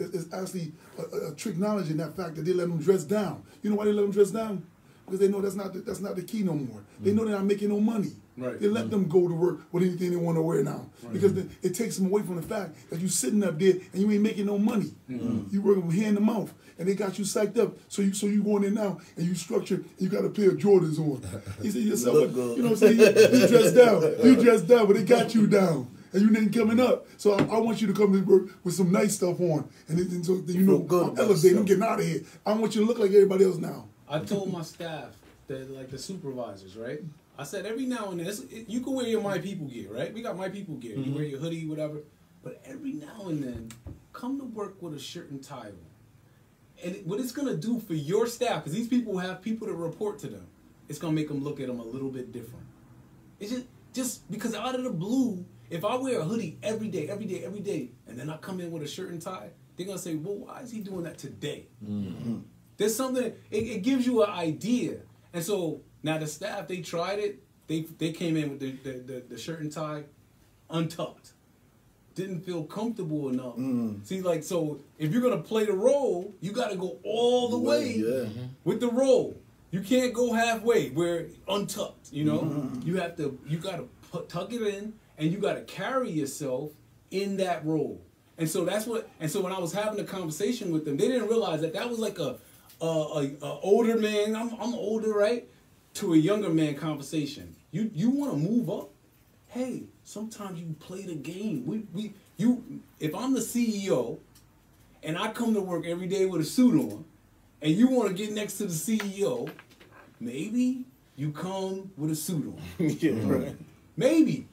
a trick knowledge in that fact that they let them dress down. You know why they let them dress down? Because they know that's not the key no more. They know they're not making no money. Right. They let them go to work with anything they want to wear now. Right. Because it takes them away from the fact that you're sitting up there and you ain't making no money. You working from hand to mouth. And they got you psyched up. So you go in there now and you structure and you got a pair of Jordans on. You say yourself, you know what I'm saying? You dressed down. You dressed down, but they got you down. And you ain't coming up. So I want you to come to work with some nice stuff on. And so I'm elevating, I'm getting out of here. I want you to look like everybody else now. I told my staff, that like the supervisors, right? I said every now and then, you can wear your My People gear, right? We got My People gear. You wear your hoodie, whatever. But every now and then, come to work with a shirt and tie on. And what it's going to do for your staff, because these people have people to report to them, it's going to make them look at them a little bit different. It's just because out of the blue, if I wear a hoodie every day, and then I come in with a shirt and tie, they're going to say, well, why is he doing that today? There's something, it gives you an idea. And so now the staff, they tried it. They came in with the shirt and tie untucked. Didn't feel comfortable enough. See, like, so if you're going to play the role, you got to go all the way with the role. You can't go halfway where untucked, you know? You got to tuck it in, and you got to carry yourself in that role. And so when I was having a conversation with them, they didn't realize that was like a older man, I'm older, right? To a younger man conversation. You want to move up? Hey, sometimes you play the game. If I'm the CEO and I come to work every day with a suit on, and you want to get next to the CEO, maybe you come with a suit on. Right. Maybe.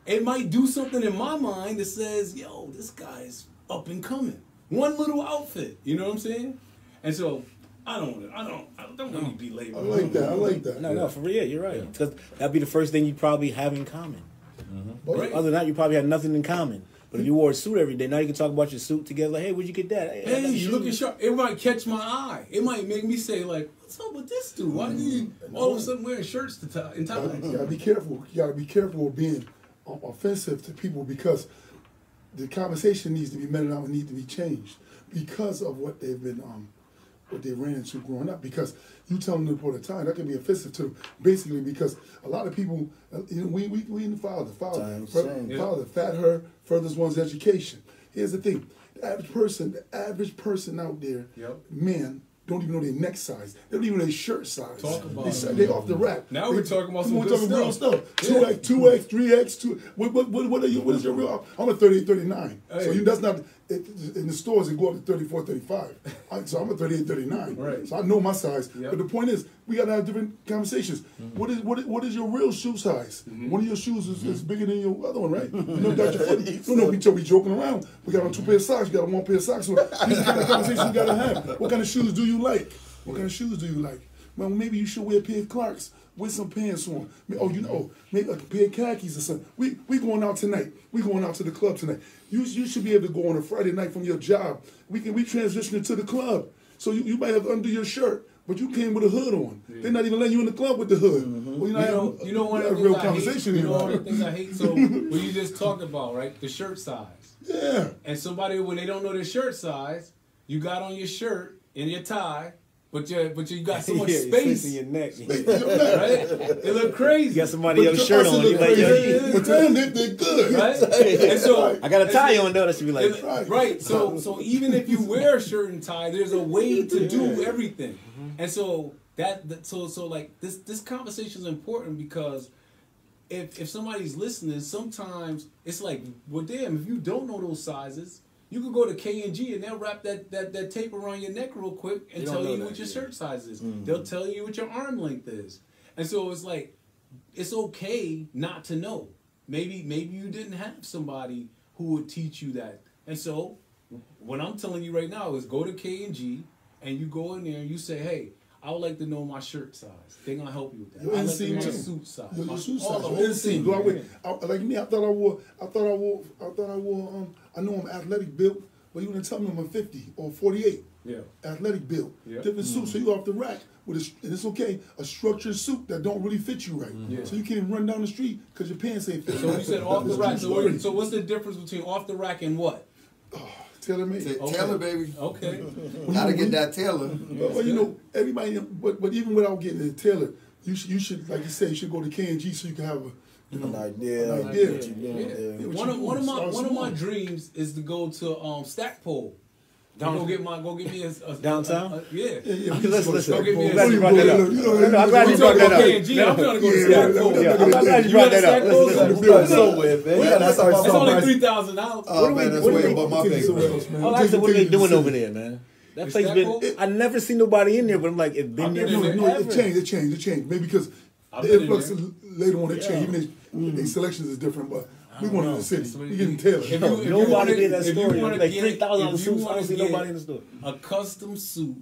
It might do something in my mind that says, yo, this guy's up and coming. One little outfit, you know what I'm saying? And so I don't want to be labeled. I like that. No, for real, you're right. Because that'd be the first thing you probably have in common. Right. Other than that, you probably have nothing in common. But if you wore a suit every day, now you can talk about your suit together. Like, hey, where'd you get that? Hey, you looking sharp. It might catch my eye. It might make me say, like, what's up with this dude? Why are you all of a sudden wearing shirts and ties? You gotta be careful. You gotta be careful of being offensive to people, because the conversation needs to be met out and need to be changed because of what they've been what they ran into growing up. Because you tell them to put a tie, that can be offensive to them. Basically, because a lot of people, we in the father, fat her furthers one's education. Here's the thing: the average person out there, men, don't even know their neck size. They don't even know their shirt size. They off the rack. Now we're talking about some good real stuff. 2X, 2X, 3X, what are you? What is your real? I'm a 38, 39. Hey. So that's not in the stores. It go up to 34, 35. So I'm a 38, 39. Right. So I know my size. But the point is, we got to have different conversations. What is your real shoe size? One of your shoes is bigger than your other one, right? You know, that's your foot. No, we joking around. We got on 2 pairs of socks. You got on 1 pair of socks. So these are the kind of conversations you got to have. What kind of shoes do you like? What kind of shoes do you like? Well, maybe you should wear a pair of Clarks with some pants on. Oh, maybe a pair of khakis or something. We going out tonight. We going out to the club tonight. You should be able to go on a Friday night from your job. We transitioning to the club. So you might have undo your shirt, but you came with a hood on. They're not even letting you in the club with the hood. Well, you know one of the real things conversation. You know one of the things I hate. So what you just talked about, right? The shirt size. Yeah. And somebody, when they don't know their shirt size, you got on your shirt and your tie. But you got so much space in your neck. Right? It look crazy. You got somebody else's shirt on. You like, but they're good. Right? And so I got a tie on though. That should be like right. So even if you wear a shirt and tie, there's a way to do everything. And so so like this conversation is important, because if somebody's listening, sometimes it's like, well, damn, if you don't know those sizes, you could go to K&G and they'll wrap that tape around your neck real quick and tell you what your shirt size is. They'll tell you what your arm length is. And so it's like, it's okay not to know. Maybe you didn't have somebody who would teach you that. And so what I'm telling you right now is go to K&G and you go in there and you say, hey, I would like to know my shirt size. They're gonna help you with that. Your inseam, my suit size. Your suit size. All the inseam. Like me, I know I'm athletic built, but you wouldn't tell me I'm a 50 or 48. Yeah. Athletic built. Yeah. Different suits. So you off the rack with and it's okay, a structured suit that don't really fit you right. Yeah. So you can't even run down the street because your pants ain't fit. So you said off the rack. So what's the difference between off the rack and what? Tailor made. Tailor, baby. Okay. Gotta get that tailor. Well, you know, everybody, but even without getting a tailor, you should, like you said, you should go to K&G so you can have an idea. One of my dreams is to go to Stackpole. Go get me a downtown. Yeah. Listen. Go get me I'm glad you brought that up. I'm glad you brought that up. I'm trying to go to Stackpole. I'm glad you brought that up. Listen, somewhere, man. It's only $3,000. Oh man, that's way above my pay. What are they doing over there, man? That place been. I never seen nobody in there, but I'm like, it's been there. No, it changed. Maybe because The influx later on, they change. Even their selections is different, but we going to the city. We getting tailored. Nobody did that story. Like 3,000 suits. I don't see nobody in the store. A custom suit.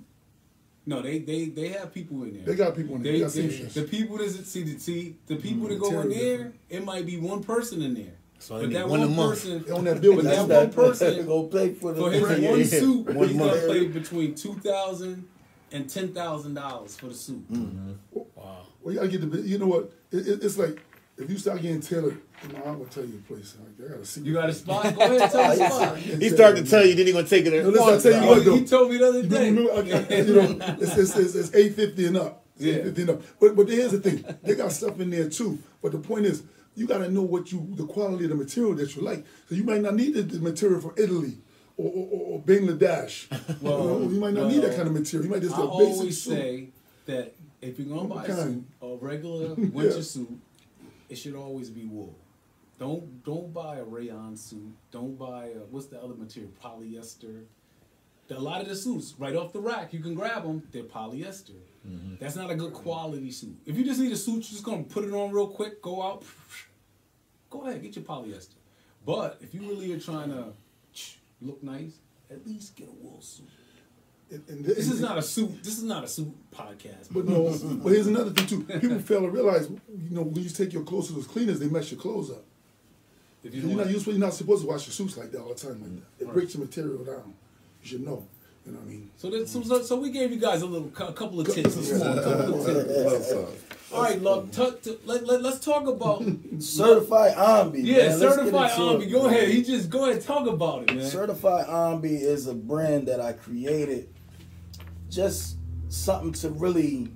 No, they have people in there. They got people in there. The people the people that go in there, it might be one person in there. So but that one person on that building, that one person go play for his one suit. He's gonna play between $2,000 and $10,000 for the suit. Wow. Well, you gotta get the. You know what? It's like if you start getting tailored. I'm gonna tell you a place. I gotta see. You got a spot? Go ahead, tell the spot. He started to tell you, then he gonna take it there. No, listen, I tell you what, though. He told me the other day. It's $850 and up. It's $850 and up. But here's the thing. They got stuff in there too. But the point is, you gotta know the quality of the material that you like. So you might not need the material from Italy or Bangladesh. Well, you might not need that kind of material. You might just get a basic suit. I always say that if you're gonna buy a suit, a regular winter suit, it should always be wool. Don't buy a rayon suit. Don't buy what's the other material? Polyester. A lot of the suits right off the rack, you can grab them. They're polyester. That's not a good quality suit. If you just need a suit, you're just gonna put it on real quick, go out. Go ahead, get your polyester. But if you really are trying to look nice, at least get a wool suit. This is not a suit. This is not a suit podcast. But no. But here's another thing too. People fail to realize, when you take your clothes to those cleaners, they mess your clothes up. If you're not supposed to wash your suits like that all the time like that. It breaks the material down. You should know. You know what I mean? So we gave you guys a couple of tips. All right, look. Let's talk about Certified Ambi. Yeah, man. Certified Ambi. Go ahead. Go ahead. Talk about it, man. Certified Ambi is a brand that I created. Just something to really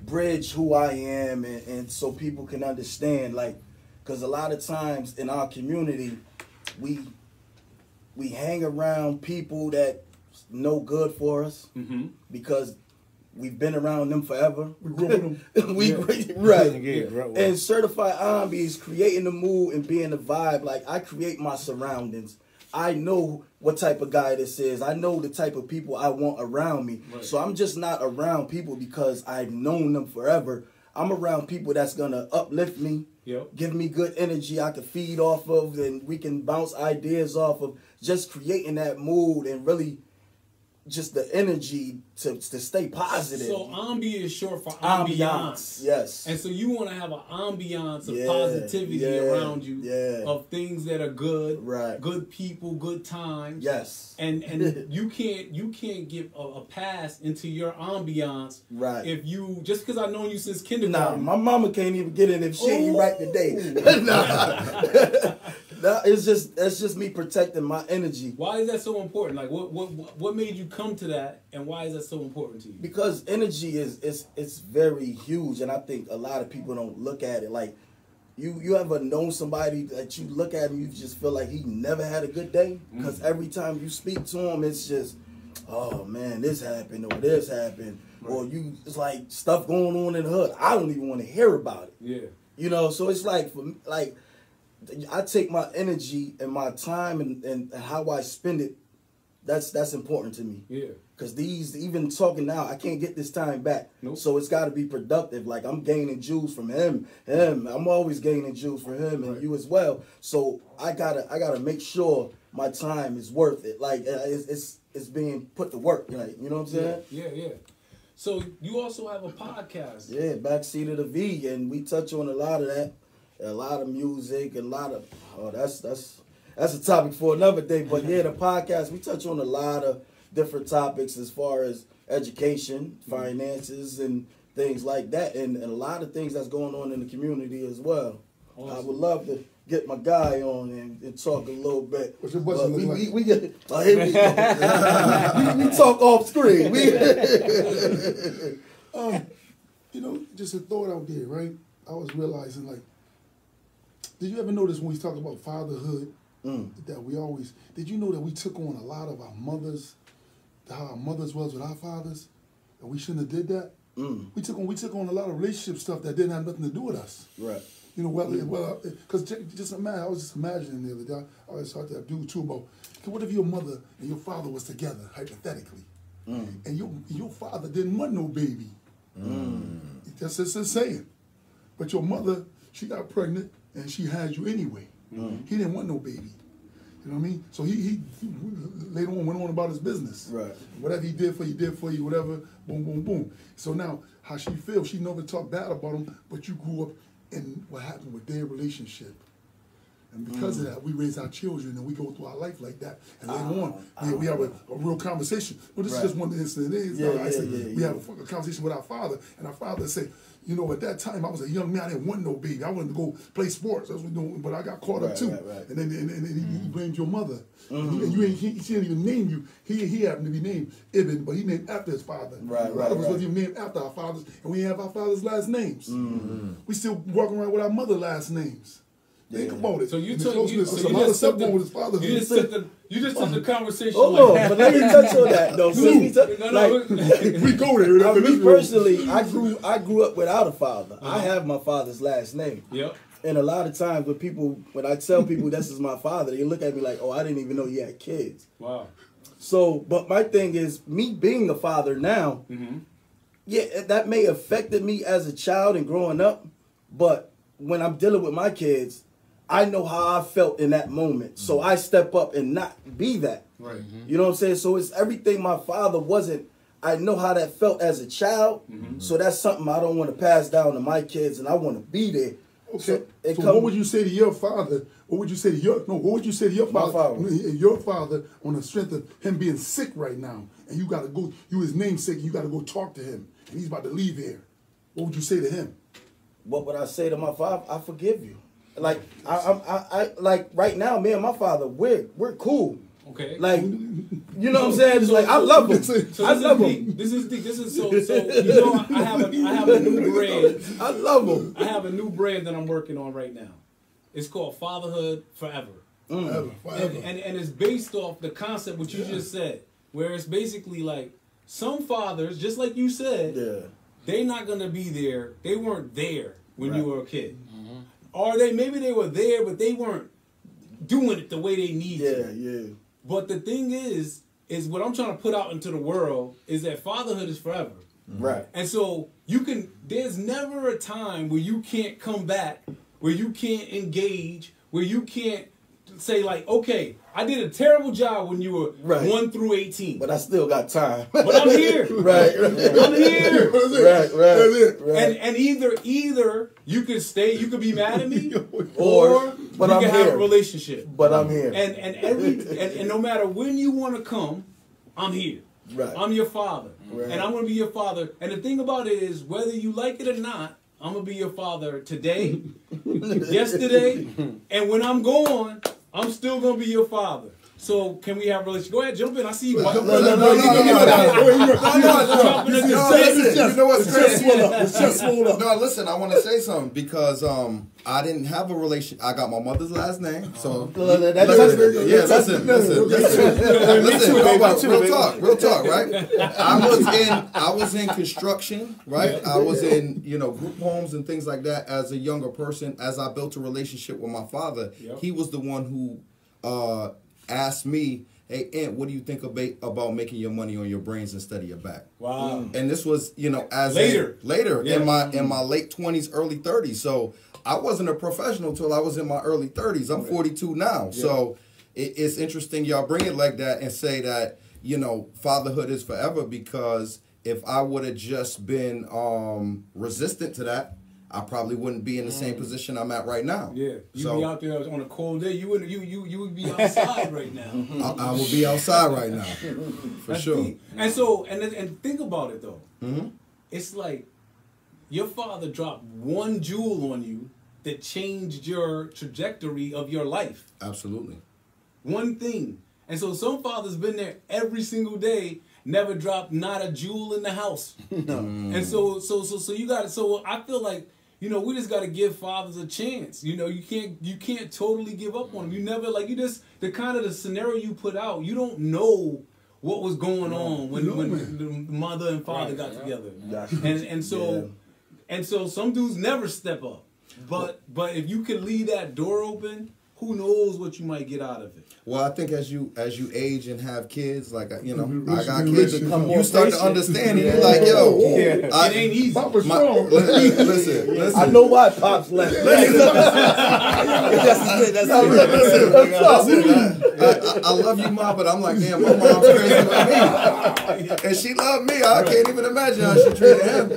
bridge who I am, and so people can understand. Like, because a lot of times in our community, we hang around people that no good for us because we've been around them forever. We grew up with them. Right. And Certified Ambi is creating the mood and being the vibe. Like, I create my surroundings. I know what type of guy this is. I know the type of people I want around me. Right. So I'm just not around people because I've known them forever. I'm around people that's going to uplift me, give me good energy I can feed off of, and we can bounce ideas off of, just creating that mood and really just the energy to stay positive. So Ambi is short for ambiance. Yes. And so you want to have an ambiance of positivity around you, of things that are good, good people, good times. Yes. And you can't give a pass into your ambiance if you, just because I've known you since kindergarten. Nah, my mama can't even get in if she ain't right today. It's just me protecting my energy. Why is that so important? Like, what made you come to that, and why is that so important to you? Because energy is very huge, and I think a lot of people don't look at it. Like, you ever know somebody that you look at and you just feel like he never had a good day? Because every time you speak to him, it's just, oh man, this happened or this happened, or it's like stuff going on in the hood. I don't even want to hear about it. Yeah. You know, so it's like I take my energy and my time and how I spend it. That's important to me. Yeah. Because even talking now, I can't get this time back. Nope. So it's got to be productive. Like, I'm gaining jewels from him. I'm always gaining jewels from him and you as well. So I gotta make sure my time is worth it. Like, it's being put to work. Like, you know what I'm saying? Yeah. So you also have a podcast. Yeah, Backseat of the V, and we touch on a lot of that. A lot of music, a lot of that's a topic for another day. But yeah, the podcast, we touch on a lot of different topics as far as education, finances, and things like that, and a lot of things that's going on in the community as well. Awesome. I would love to get my guy on and talk a little bit. What's your budget look like? We get here we go. we talk off screen. Just a thought out there, right? I was realizing, like, did you ever notice when we talk about fatherhood that we always, did you know that we took on a lot of our mothers, how our mothers was with our fathers, and we shouldn't have did that? We took on a lot of relationship stuff that didn't have nothing to do with us. Right. You know, because I was just imagining the other day, I always talked to Abdul too about, what if your mother and your father was together, hypothetically, and your father didn't want no baby? That's just a saying. But your mother, she got pregnant and she had you anyway. He didn't want no baby. You know what I mean? So he later on went on about his business. Right. Whatever he did for you, whatever, boom, boom, boom. So now, how she feels, she never talked bad about him, but you grew up in what happened with their relationship. And because of that, we raise our children and we go through our life like that. And later on, we have a real conversation. Well, this is just one incident. We have a conversation with our father, and our father said, you know, at that time, I was a young man. I didn't want no baby. I wanted to go play sports. That's what we doing. But I got caught up too. And then he blamed your mother. And he didn't even name you. He happened to be named Ibn, but he named after his father. A lot of us was even named after our fathers, and we have our father's last names. We still walking around with our mother's last names. Think about it. So you took you just took the conversation. Oh no, but let me touch on that though. We go there. Me personally, I grew up without a father. I have my father's last name. Yep. And a lot of times when I tell people this is my father, they look at me like, oh, I didn't even know you had kids. Wow. So, but my thing is, me being a father now, yeah, that may have affected me as a child and growing up, but when I'm dealing with my kids, I know how I felt in that moment. So I step up and not be that. Right. You know what I'm saying? So it's everything my father wasn't. I know how that felt as a child. So that's something I don't want to pass down to my kids, and I want to be there. Okay. So what would you say to your father? What would you say to your what would you say to your father? Your father, on the strength of him being sick right now, and you got to go. You his namesake, and you got to go talk to him, and he's about to leave here. What would you say to him? What would I say to my father? I forgive you. Like I like right now, me and my father, we're cool. Okay. Like, you know what I'm saying? It's like I love him. So I love him. This is deep. This is so. You know, I have a new brand. I love him. I have a new brand that I'm working on right now. It's called Fatherhood Forever. Forever. And it's based off the concept what you just said, where it's basically like some fathers, just like you said, they're not gonna be there. They weren't there when you were a kid. Or maybe they were there, but they weren't doing it the way they need to. Yeah. But the thing is what I'm trying to put out into the world is that fatherhood is forever. Right. And so there's never a time where you can't come back, where you can't engage, where you can't say like, okay, I did a terrible job when you were 1 through 18. But I still got time. But I'm here. Right. I'm here. Right. And either you could stay, you could be mad at me, or we can have a relationship. But I'm here. And no matter when you want to come, I'm here. Right. I'm your father. Right. And I'm going to be your father. And the thing about it is, whether you like it or not, I'm going to be your father today, yesterday, and when I'm gone, I'm still going to be your father. So can we have a relationship? Go ahead, jump in. I see you. No. You know what's crazy? No, listen, I want to say something because I didn't have a relation. I got my mother's last name, so listen. Real talk, right? I was in construction, right? I was in group homes and things like that as a younger person. As I built a relationship with my father, he was the one who asked me, hey, Aunt, what do you think about making your money on your brains instead of your back? Wow. And this was, as later in my late 20s, early 30s. So I wasn't a professional till I was in my early 30s. I'm 42 now. Yeah. So it's interesting y'all bring it like that and say that, fatherhood is forever, because if I would have just been resistant to that, I probably wouldn't be in the same position I'm at right now. Yeah, you'd be out there on a cold day. You would be outside right now. I would be outside right now, for That's sure. Deep. And so, and think about it though. It's like your father dropped one jewel on you that changed your trajectory of your life. Absolutely. One thing. And so some fathers been there every single day, never dropped not a jewel in the house. And so you got to. So I feel like, we just got to give fathers a chance. You can't totally give up on them. You never the kind of the scenario you put out. You don't know what was going on when the mother and father got together. And so some dudes never step up. But if you could leave that door open who knows what you might get out of it. Well, I think as you age and have kids, like I got Rich, kids, become you start to understand it. You're like, yo, It ain't easy. Pop was strong. Listen. I know why Pops left. I love you, Mom, but I'm like, damn, my mom's crazy about me, and she loved me. I can't even imagine how she treated him.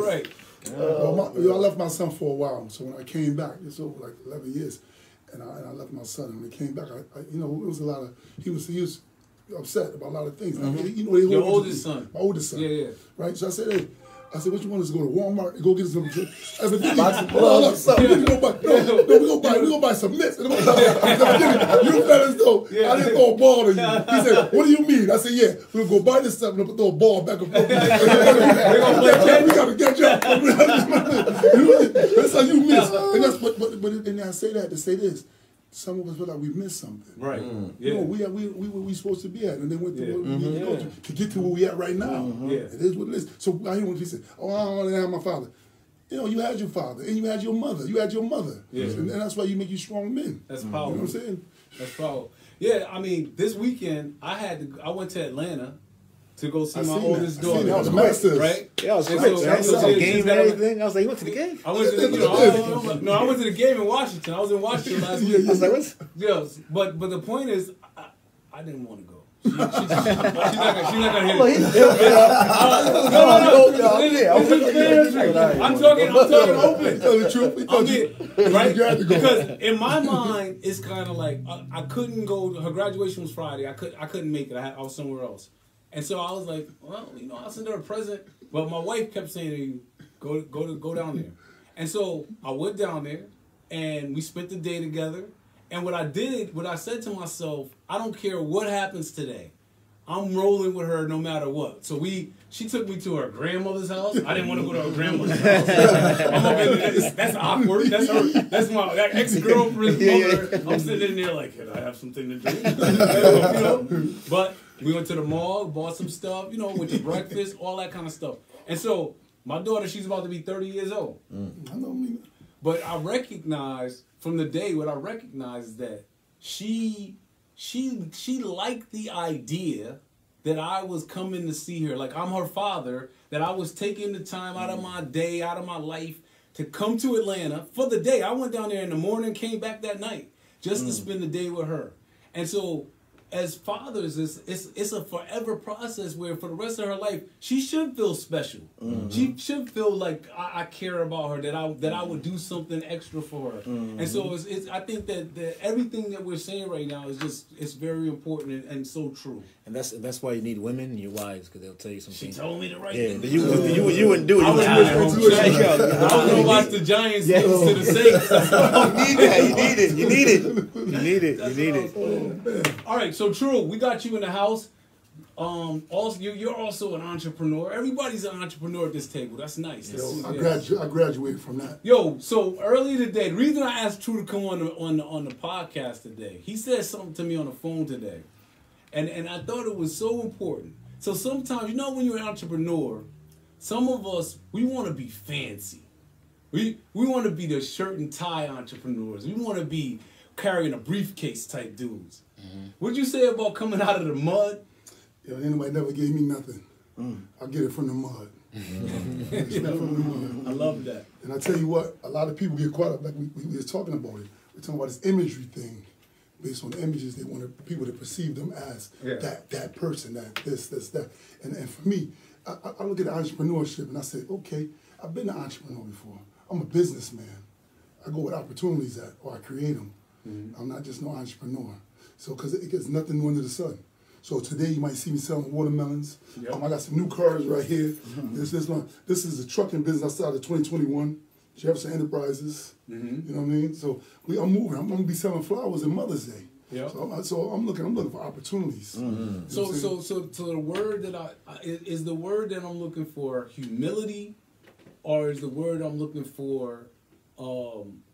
Right. Well, I left my son for a while, so when I came back, it's over like 11 years, and I left my son. And when I came back, it was a lot of he was upset about a lot of things. Your oldest son. My oldest son. Yeah. Right. So I said, hey. What you want us to go to Walmart and go get us some? I said, we go buy some mitts. You fellas know, I didn't throw a ball to you. He said, what do you mean? I said, yeah, we'll go buy this stuff and throw a ball back and forth. We got to catch up. That's how you miss. And that's and I say that to say this. Some of us feel like we missed something. Right. Yeah. We supposed to be at, and then went through what we need to go to get to where we at right now. It is what it is. So I hear when people say, "Oh, I don't want to have my father." You had your father, and you had your mother. Yeah. And that's why you make you strong men. That's powerful. You know what I'm saying? That's powerful. Yeah, I mean, this weekend I went to Atlanta to go see my oldest daughter. That was Masters. Right? Yeah, I was the game and everything. I was like, you went to the game? I went to the, I went to the game in Washington. I was in Washington last week. I was like, what? Yes, but the point is, I didn't want to go. She's not gonna hear it. I'm talking open. Tell the truth. Right? Because in my mind, it's kind of like I couldn't go. Her graduation was Friday. I couldn't make it. I was somewhere else. And so I was like, well, I'll send her a present. But my wife kept saying to you, go down there. And so I went down there, and we spent the day together. And what I said to myself, I don't care what happens today. I'm rolling with her no matter what. So she took me to her grandmother's house. I didn't want to go to her grandmother's house. I'm up in there, that's awkward. That's my ex-girlfriend's mother. I'm sitting in there like, can I have something to drink? But we went to the mall, bought some stuff, went to breakfast, all that kind of stuff. And so my daughter, she's about to be 30 years old. I know me. But I recognize from the day what I recognize is that she liked the idea that I was coming to see her. Like I'm her father, that I was taking the time out of my day, out of my life to come to Atlanta for the day. I went down there in the morning, came back that night just to spend the day with her. And so as fathers, it's a forever process where for the rest of her life, she should feel special. She should feel like I care about her, that I would do something extra for her. And so I think that everything that we're saying right now is it's very important and so true. And that's why you need women and your wives, because they'll tell you some things. She told me the right thing. Yeah, you wouldn't do it. I was going to watch the Giants lose to the Saints. You need it. All right, so True, we got you in the house. Also, you're also an entrepreneur. Everybody's an entrepreneur at this table. That's nice. I graduated from that. Yo, so earlier today, the reason I asked True to come on the podcast today, he said something to me on the phone today, and I thought it was so important. So sometimes, when you're an entrepreneur, some of us, we want to be fancy. We want to be the shirt and tie entrepreneurs. We want to be carrying a briefcase type dudes. What'd you say about coming out of the mud? Anybody never gave me nothing. I get it from the mud. I love that. And I tell you what, a lot of people get caught up, like we were talking about it. We're talking about this imagery thing, based on images they want people to perceive them as that person, that. And for me, I look at entrepreneurship and I say, okay, I've been an entrepreneur before. I'm a businessman. I go where opportunities at, or I create them. I'm not just no entrepreneur. So, because it gets nothing new under the sun. So today you might see me selling watermelons. I got some new cars right here. This is a trucking business I started in 2021. Jefferson Enterprises. You know what I mean? So I'm moving. I'm gonna be selling flowers on Mother's Day. So I'm looking for opportunities. So the word that is the word that I'm looking for humility, or is the word I'm looking for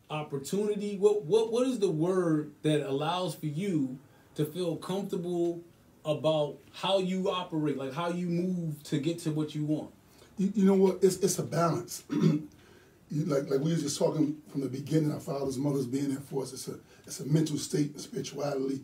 opportunity? What is the word that allows for you to feel comfortable about how you operate, like how you move to get to what you want? You know what? It's a balance. like we were just talking from the beginning, our fathers, mothers being there for us. It's a mental state, the spirituality,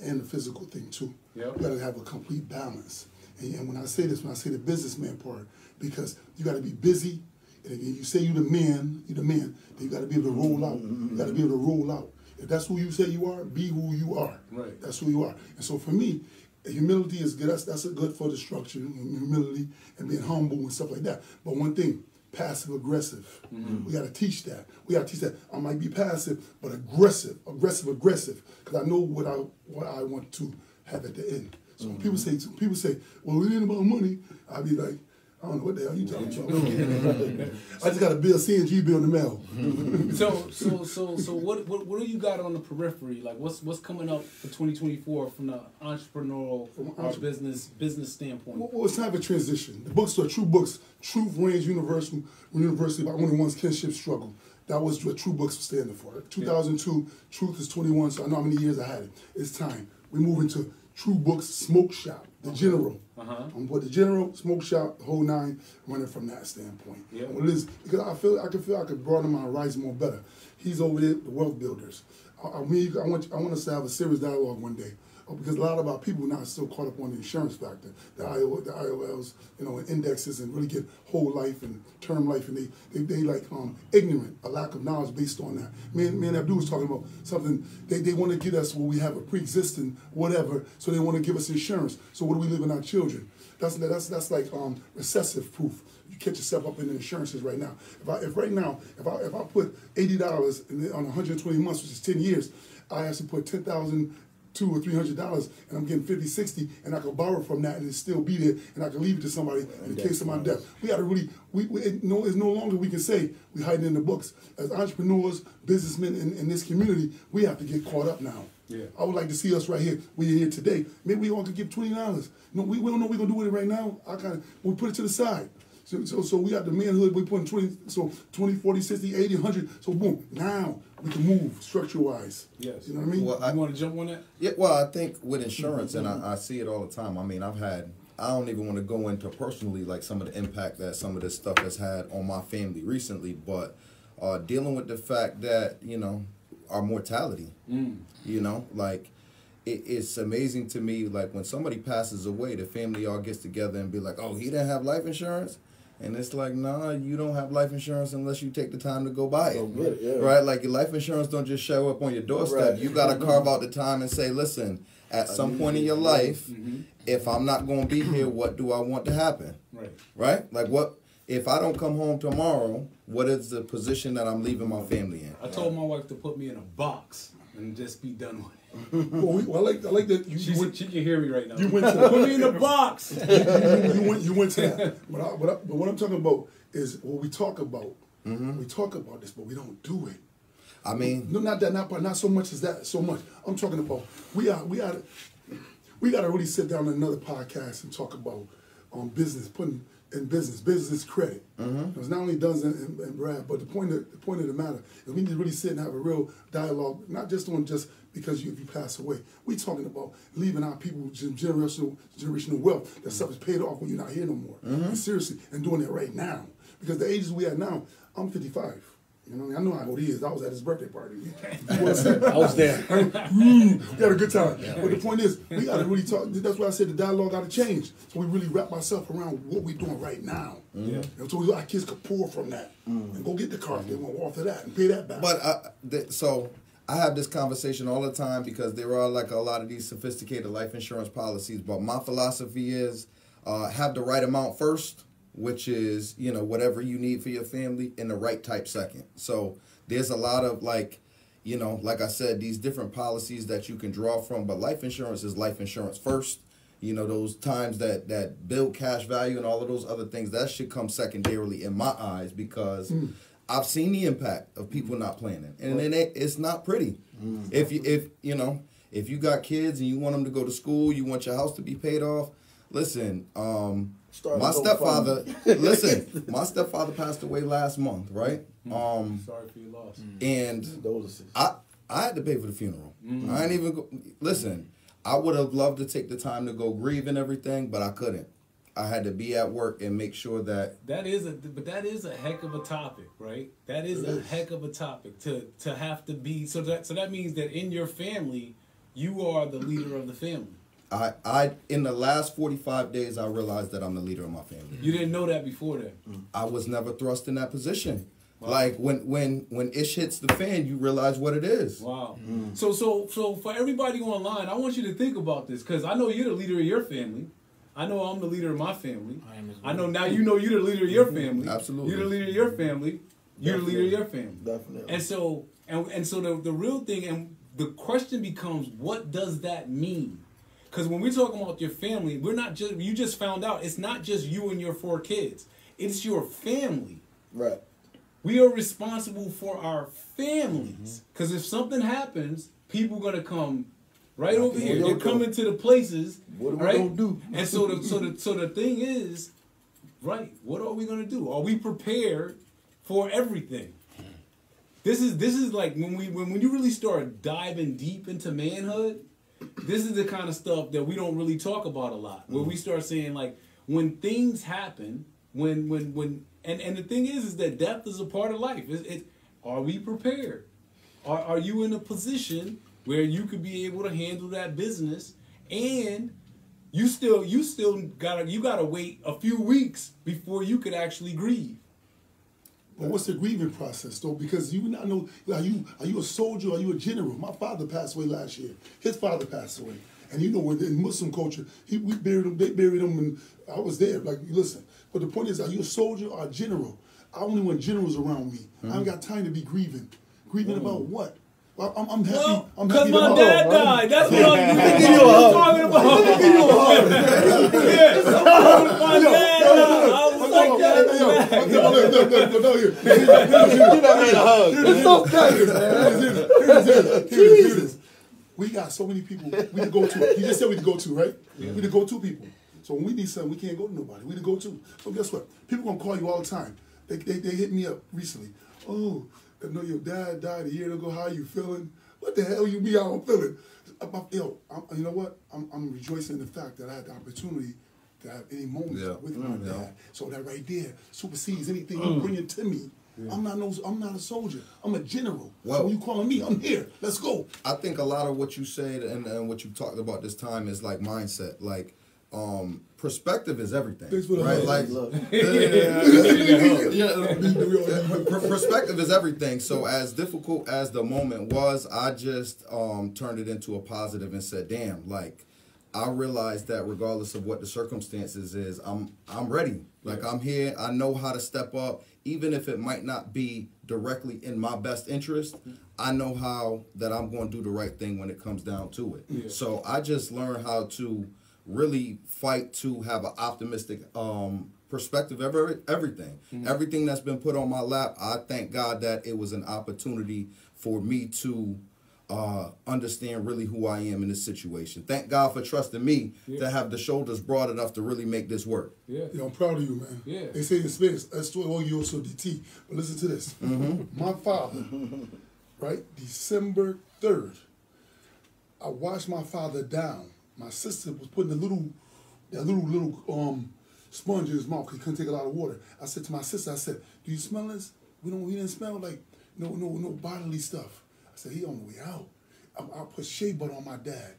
and the physical thing too. Yep. You got to have a complete balance. And when I say this, when I say the businessman part, because you got to be busy. And if you say you're the man, then you got to be able to roll out. You got to be able to roll out. If that's who you say you are, be who you are. Right. That's who you are. And so for me, humility is good. That's good for the structure, humility and being humble and stuff like that. But one thing, passive aggressive. We got to teach that. We got to teach that. I might be passive, but aggressive. Because I know what I want to have at the end. So when people say, well, it ain't about money, I'll be like, I don't know what the hell you talking about. I just got a CNG bill in the mail. So what do you got on the periphery? Like what's coming up for 2024 from the entrepreneurial business standpoint? Well, it's time for transition. The books are true books. Truth reigns universally by only one's kinship struggle. That was what True Books was standing for. 2002, Truth is 21, so I know how many years I had it. It's time. We move into True Books Smoke Shop, the General. But the General, Smoke Shop, the whole nine, running from that standpoint. Yeah. Well, listen, because I could broaden my horizon more better. He's over there, the wealth builders. I want us to have a serious dialogue one day. Because a lot of our people now are still caught up on the insurance factor, the IOLs, and indexes, and really get whole life and term life, and they like ignorant, a lack of knowledge based on that. Me and Abdul was talking about something. They want to get us where we have a pre-existing whatever, so they want to give us insurance. So what do we live in our children? That's like recessive proof. You catch yourself up in the insurances right now. If I put $80 on 120 months, which is 10 years, I actually put $10,000. $200 or $300, and I'm getting 50, 60, and I can borrow from that and it still be there, and I can leave it to somebody in the case of my death. We got to really, it's no longer we can say we hide it in the books. As entrepreneurs, businessmen in this community, we have to get caught up now. Yeah. I would like to see us right here. We're here today. Maybe we all could give $20. We don't know what we're gonna do with it right now. We put it to the side. So we got the manhood, we put in 20, 40, 60, 80, 100. So boom, now we can move structure-wise. Yes. You know what I mean? Well, you want to jump on that? Yeah, well, I think with insurance, and I see it all the time. I mean, I don't even want to go into personally like some of the impact that some of this stuff has had on my family recently, but dealing with the fact that, our mortality, like it's amazing to me, like when somebody passes away, the family all gets together and be like, oh, he didn't have life insurance? And it's like, nah, you don't have life insurance unless you take the time to go buy it. Right? Like your life insurance don't just show up on your doorstep. Right. You got to carve out the time and say, listen, at some point in your life, if I'm not going to be here, what do I want to happen? Right? Like what, if I don't come home tomorrow, what is the position that I'm leaving my family in? I told my wife to put me in a box and just be done with it. Well, I like that. She can hear me right now. You went to that. Put me in a box. you went to that. But what I'm talking about is what we talk about. We talk about this, but we don't do it. I mean, no, not so much as that. So much. I'm talking about we got to really sit down on another podcast and talk about business, putting in business. Business is credit. It's not only Duns and Brad, but the point of the matter is we need to really sit and have a real dialogue, not just on just because if you pass away. We're talking about leaving our people generational wealth. That stuff is paid off when you're not here no more. And seriously, and doing it right now. Because the ages we at now, I'm 55. You know, I know how old he is. I was at his birthday party. I was there. We had a good time. Yeah, but the point is, we got to really talk. That's why I said the dialogue got to change. So we really wrap ourselves around what we're doing right now. And so our kids could pour from that and go get the car if they want off of that and pay that back. But so I have this conversation all the time because there are like a lot of these sophisticated life insurance policies. But my philosophy is have the right amount first, which is, whatever you need for your family, in the right type second. So there's a lot of like I said, these different policies that you can draw from, but life insurance is life insurance first. Those times that build cash value and all of those other things, that should come secondarily in my eyes because I've seen the impact of people not planning. And then it's not pretty. If you got kids and you want them to go to school, you want your house to be paid off, listen, my stepfather passed away last month, right? Sorry for your loss. And I had to pay for the funeral. I ain't even listen, I would have loved to take the time to go grieve and everything, but I couldn't. I had to be at work and make sure that that is a heck of a topic, right? That is a heck of a topic to have to be. So that means that in your family, you are the leader of the family. I in the last 45 days, I realized that I'm the leader of my family. You didn't know that before then? I was never thrust in that position. Wow. Like when ish hits the fan, you realize what it is. Wow. So for everybody online, I want you to think about this, because I know you're the leader of your family. I know I'm the leader of my family. I know now you know you're the leader of your family. Absolutely. You're the leader of your family. You're the leader of your family. Definitely. And so the real thing, and the question becomes, what does that mean? Because when we're talking about your family, we're not just, you just found out, it's not just you and your 4 kids. It's your family. Right. We are responsible for our families. Because if something happens, people are going to come right over here. They're coming to the places. What are we going to do? And so the thing is, right, what are we going to do? Are we prepared for everything? This is like when you really start diving deep into manhood, this is the kind of stuff that we don't really talk about a lot. Where we start saying, like, when things happen, and the thing is that death is a part of life. Are we prepared? Are you in a position where you could be able to handle that business, and you gotta wait a few weeks before you could actually grieve? But what's the grieving process, though? Because you not know, are you a soldier or are you a general? My father passed away last year. His father passed away. And you know, in Muslim culture, we buried him, they buried him, and I was there. Like, listen. But the point is, are you a soldier or a general? I only want generals around me. I ain't got time to be grieving. Grieving about what? Well, I'm happy. Well, I'm because happy my dad died. That's what I'm talking about. My dad died. We got so many people we can go to. You just said we can go to, right? Yeah. We the go-to people. So when we need something, we can't go to nobody. We the go-to. So guess what? People gonna call you all the time. They hit me up recently. Oh, I know your dad died a year ago. How are you feeling? What the hell you mean how I'm feeling? You know what? I'm rejoicing in the fact that I had the opportunity to have any moments with my dad. So that right there supersedes anything you bring it to me. Yeah. I'm not a soldier. I'm a general. Well, so when you calling me, I'm here. Let's go. I think a lot of what you said and what you talked about this time is like mindset. Like, perspective is everything. Right? Like, perspective is everything. So as difficult as the moment was, I just turned it into a positive and said, damn, like, I realized that regardless of what the circumstances is, I'm ready. Like, I'm here. I know how to step up. Even if it might not be directly in my best interest, I know how that I'm going to do the right thing when it comes down to it. Yeah. So I just learned how to really fight to have an optimistic perspective of everything. Everything that's been put on my lap, I thank God that it was an opportunity for me to understand really who I am in this situation. Thank God for trusting me to have the shoulders broad enough to really make this work. Yeah, I'm proud of you, man. Yeah. They say in Spanish, esto orgulloso de ti. But listen to this. My father, right, December 3rd, I watched my father down. My sister was putting that little sponge in his mouth because he couldn't take a lot of water. I said to my sister, I said, do you smell this? We didn't smell like no bodily stuff. I said, he on the way out. I put shea butter on my dad.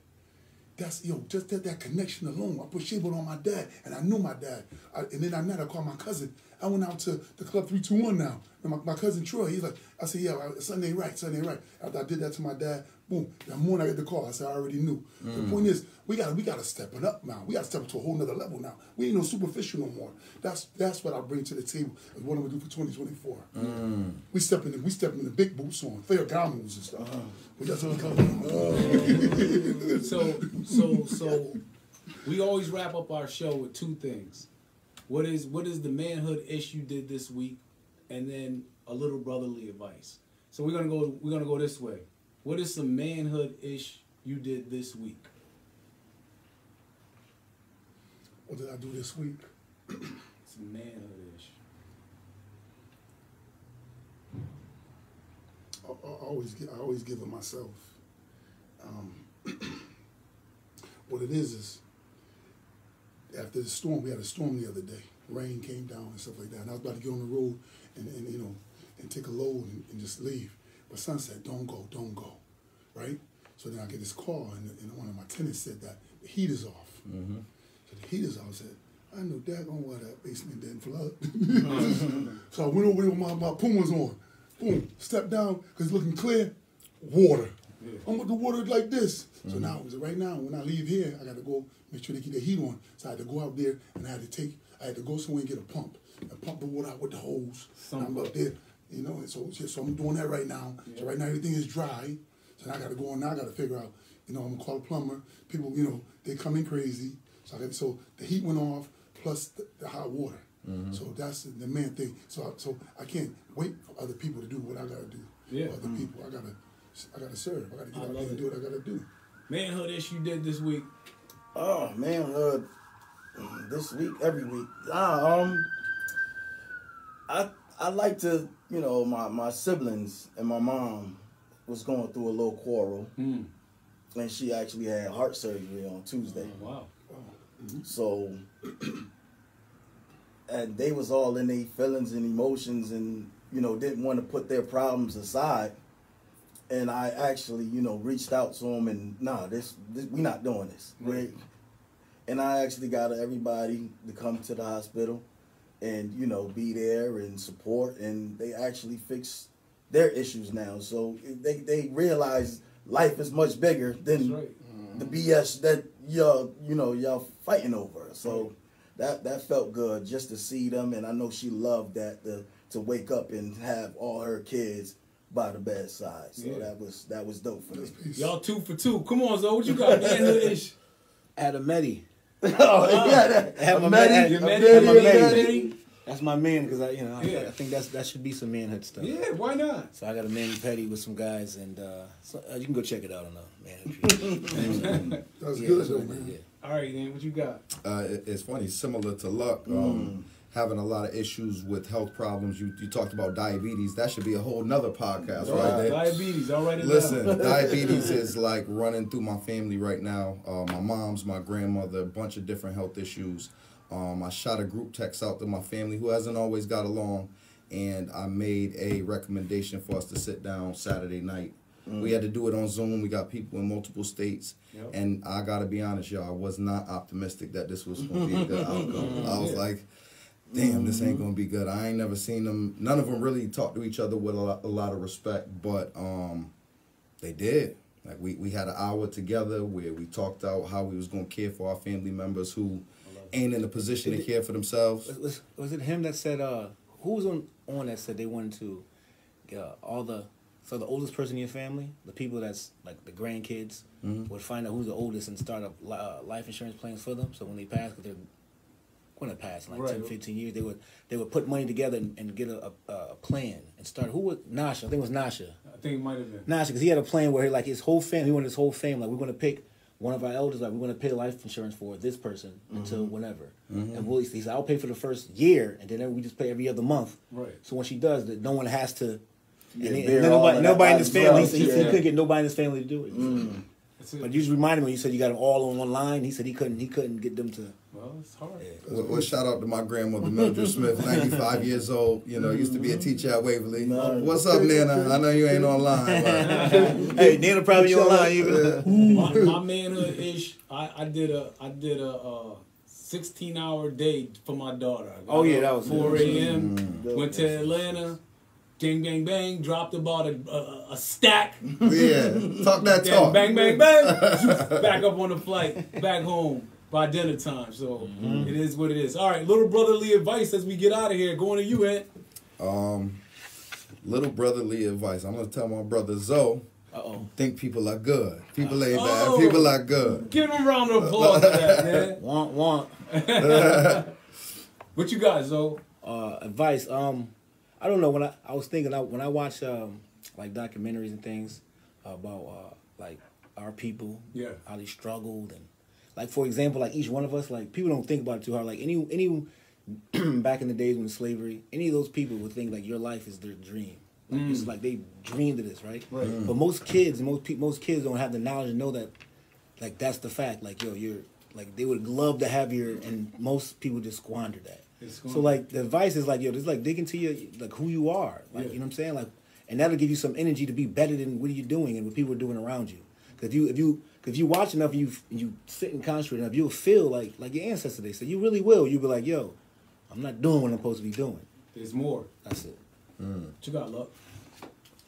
That's, just that connection alone. I put shea butter on my dad, and I knew my dad. And then I called my cousin. I went out to the Club 321 now. And my cousin Troy, he's like, I said, yeah, Sunday right. After I did that to my dad, boom, that morning I get the call. I said, I already knew. The point is, we gotta step it up now. We gotta step it to a whole nother level now. We ain't no superficial no more. That's what I bring to the table and what I'm gonna do for 2024. We stepping the big boots on, Ferragamo's and stuff. So we always wrap up our show with 2 things. What is the manhood ish you did this week, and then a little brotherly advice. So we're gonna go this way. What is some manhood ish you did this week? What did I do this week? Some manhood ish. I always give it myself. What it is after the storm, we had a storm the other day. Rain came down and stuff like that. And I was about to get on the road and you know, and take a load and just leave. But son said, don't go, right? So then I get this call, and one of my tenants said that the heat is off. Mm-hmm. So the heat is off. I said, I know daggone why that basement didn't flood. So I went over there with my Pumas on. Boom, stepped down, because it's looking clear, water. Yeah. I'm with the water like this. Mm-hmm. So now, right now, when I leave here, I got to go make sure they keep the heat on. So I had to go out there, and I had to go somewhere and get a pump. And pump the water out with the hose. And I'm up there, you know, and so I'm doing that right now. Yeah. So right now, everything is dry. So now I got to go on, now I got to figure out, you know, I'm going to call a plumber. People, you know, they come in crazy. So the heat went off, plus the hot water. Mm-hmm. So that's the main thing. So I can't wait for other people to do what I got to do. Yeah. For other people, I gotta serve. I gotta get out there and do what I gotta do. Manhood issue did this week. Oh, manhood this week, every week. I like to, you know, my siblings and my mom was going through a little quarrel, and she actually had heart surgery on Tuesday. Oh, wow. Mm-hmm. So, and they was all in their feelings and emotions, and you know, didn't want to put their problems aside. And I actually, you know, reached out to them and, this we not doing this. Right? And I actually got everybody to come to the hospital and, you know, be there and support. And they actually fixed their issues now. So they realize life is much bigger than the BS that y'all fighting over. So that felt good just to see them. And I know she loved that, to wake up and have all her kids by the bedside. So that was dope for me. Y'all 2 for 2. Come on, Zoe, what you got, manhood-ish? At a Medi. Have my Medi. That's my man, because I think that should be some manhood stuff. Yeah, why not? So I got a mani-pedi with some guys, and so, you can go check it out on the manhood. That's good, though, man. Yeah. All right, man, what you got? It's funny, similar to Luc. Having a lot of issues with health problems. You talked about diabetes. That should be a whole nother podcast, right there. Diabetes, all right. Listen, diabetes is like running through my family right now. My mom's, my grandmother, a bunch of different health issues. I shot a group text out to my family who hasn't always got along, and I made a recommendation for us to sit down Saturday night. We had to do it on Zoom. We got people in multiple states. Yep. And I got to be honest, y'all, I was not optimistic that this was going to be a good outcome. I was like, damn, this ain't gonna be good. I ain't never seen them. None of them really talk to each other with a lot of respect, but they did. Like we had an hour together where we talked out how we was gonna care for our family members who ain't in a position to care for themselves. Was it him that said? Who was on that said they wanted to the oldest person in your family, the people that's like the grandkids, would find out who's the oldest and start up life insurance plans for them. So when they pass, because they're going to pass in like 10, 15 years, they would put money together and get a plan and start. Who was Nasha? I think it was Nasha. I think it might have been Nasha, because he had a plan where his whole family, he wanted his whole family, like, we're going to pick one of our elders, like, we're going to pay life insurance for this person until whenever. And he said, I'll pay for the first year, and then we just pay every other month. Right. So when she does, that no one has to. Nobody in his family. He couldn't get nobody in his family to do it. But you just reminded me. You said you got them all on one line. He said he couldn't get them to. Well, it's hard. Yeah. Well, shout out to my grandmother, Mildred Smith, 95 years old. You know, used to be a teacher at Waverly. What's up, Nana? I know you ain't online. But... Hey, Nana probably online. Even my manhood ish. I did a 16-hour day for my daughter. That was 4 a.m. Went to Atlanta. Bang, bang, bang, dropped about a stack. Yeah, talk that talk. Bang, bang, bang. Back up on the flight, back home by dinner time. So it is what it is. All right, little brotherly advice as we get out of here. Going to you, Ed. Little brotherly advice. I'm going to tell my brother Zoe. Think people are good. People ain't bad. People are good. Give him a round of applause for that, man. Want. What you got, Zoe? Advice. I don't know. When I was thinking, when I watch like documentaries and things about like our people, how they struggled, and like, for example, like each one of us, like, people don't think about it too hard. Like any back in the days when slavery, any of those people would think like your life is their dream. Like, it's like they dreamed of this, right? But most kids don't have the knowledge to know that, like, that's the fact. Like, yo, you're Like they would love to have your, and most people just squander that. So like the advice is like, yo, just like dig into your, like who you are, like you know what I'm saying, like, and that'll give you some energy to be better than what are you doing and what people are doing around you. Because if you watch enough, you sit and concentrate enough, you'll feel like your ancestors they said. You really will. You'll be like, yo, I'm not doing what I'm supposed to be doing. There's more. That's it. What you got, Luc?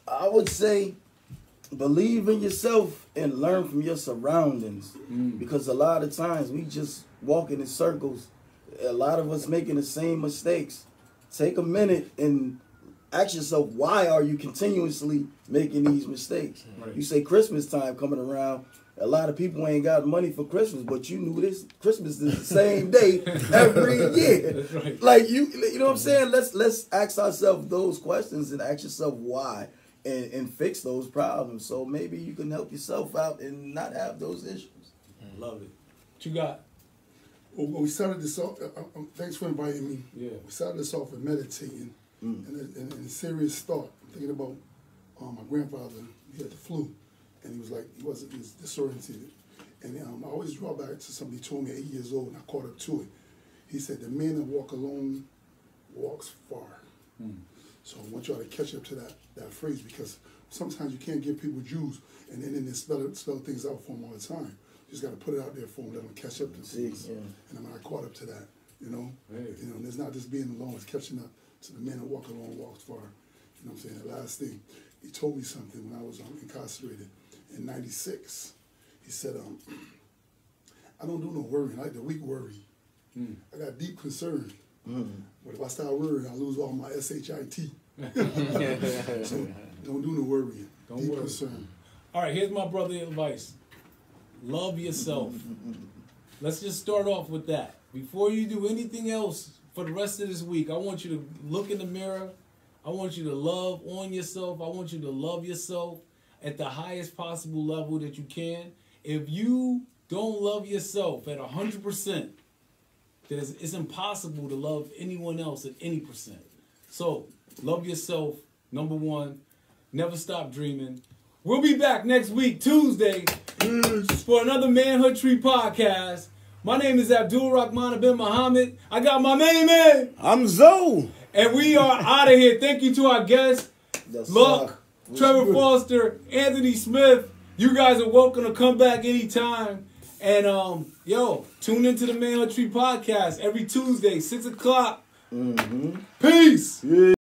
I would say believe in yourself and learn from your surroundings. Because a lot of times we just walking in circles. A lot of us making the same mistakes. Take a minute and ask yourself, why are you continuously making these mistakes? Right. You say Christmas time coming around. A lot of people ain't got money for Christmas, but you knew this Christmas is the same day every year. Right. Like you know what I'm saying? Let's ask ourselves those questions and ask yourself why and fix those problems. So maybe you can help yourself out and not have those issues. Love it. What you got? Well, we started this off. Thanks for inviting me. Yeah. We started this off with meditating and serious thought. I'm thinking about my grandfather. He had the flu, and he was disoriented. And I always draw back to something he told me at 8 years old, and I caught up to it. He said, "The man that walk alone walks far." So I want y'all to catch up to that phrase, because sometimes you can't give people Jews and then they spell things out for them all the time. You just got to put it out there for them, let them catch up to things. Yeah. And I caught up to that, you know. Hey. You know, and it's not just being alone, it's catching up to the man that walk alone walks far. You know what I'm saying? The last thing, he told me something when I was incarcerated in '96. He said, I don't do no worrying. I like the weak worry. I got deep concern. But if I start worrying, I lose all my SHIT. So don't do no worrying. Don't deep worry. Concern. All right, here's my brother's advice. Love yourself. Let's just start off with that. Before you do anything else for the rest of this week, I want you to look in the mirror. I want you to love on yourself. I want you to love yourself at the highest possible level that you can. If you don't love yourself at 100%, it's impossible to love anyone else at any percent. So, love yourself, number one. Never stop dreaming. We'll be back next week, Tuesday, for another Manhood Tree podcast. My name is Abdul-Rahmaan I I got my main man. I'm Zoe. And we are out of here. Thank you to our guests, Luc, Trevor Foster, Anthony Smith. You guys are welcome to come back anytime. And, tune into the Manhood Tree podcast every Tuesday, 6 o'clock. Peace. Yeah.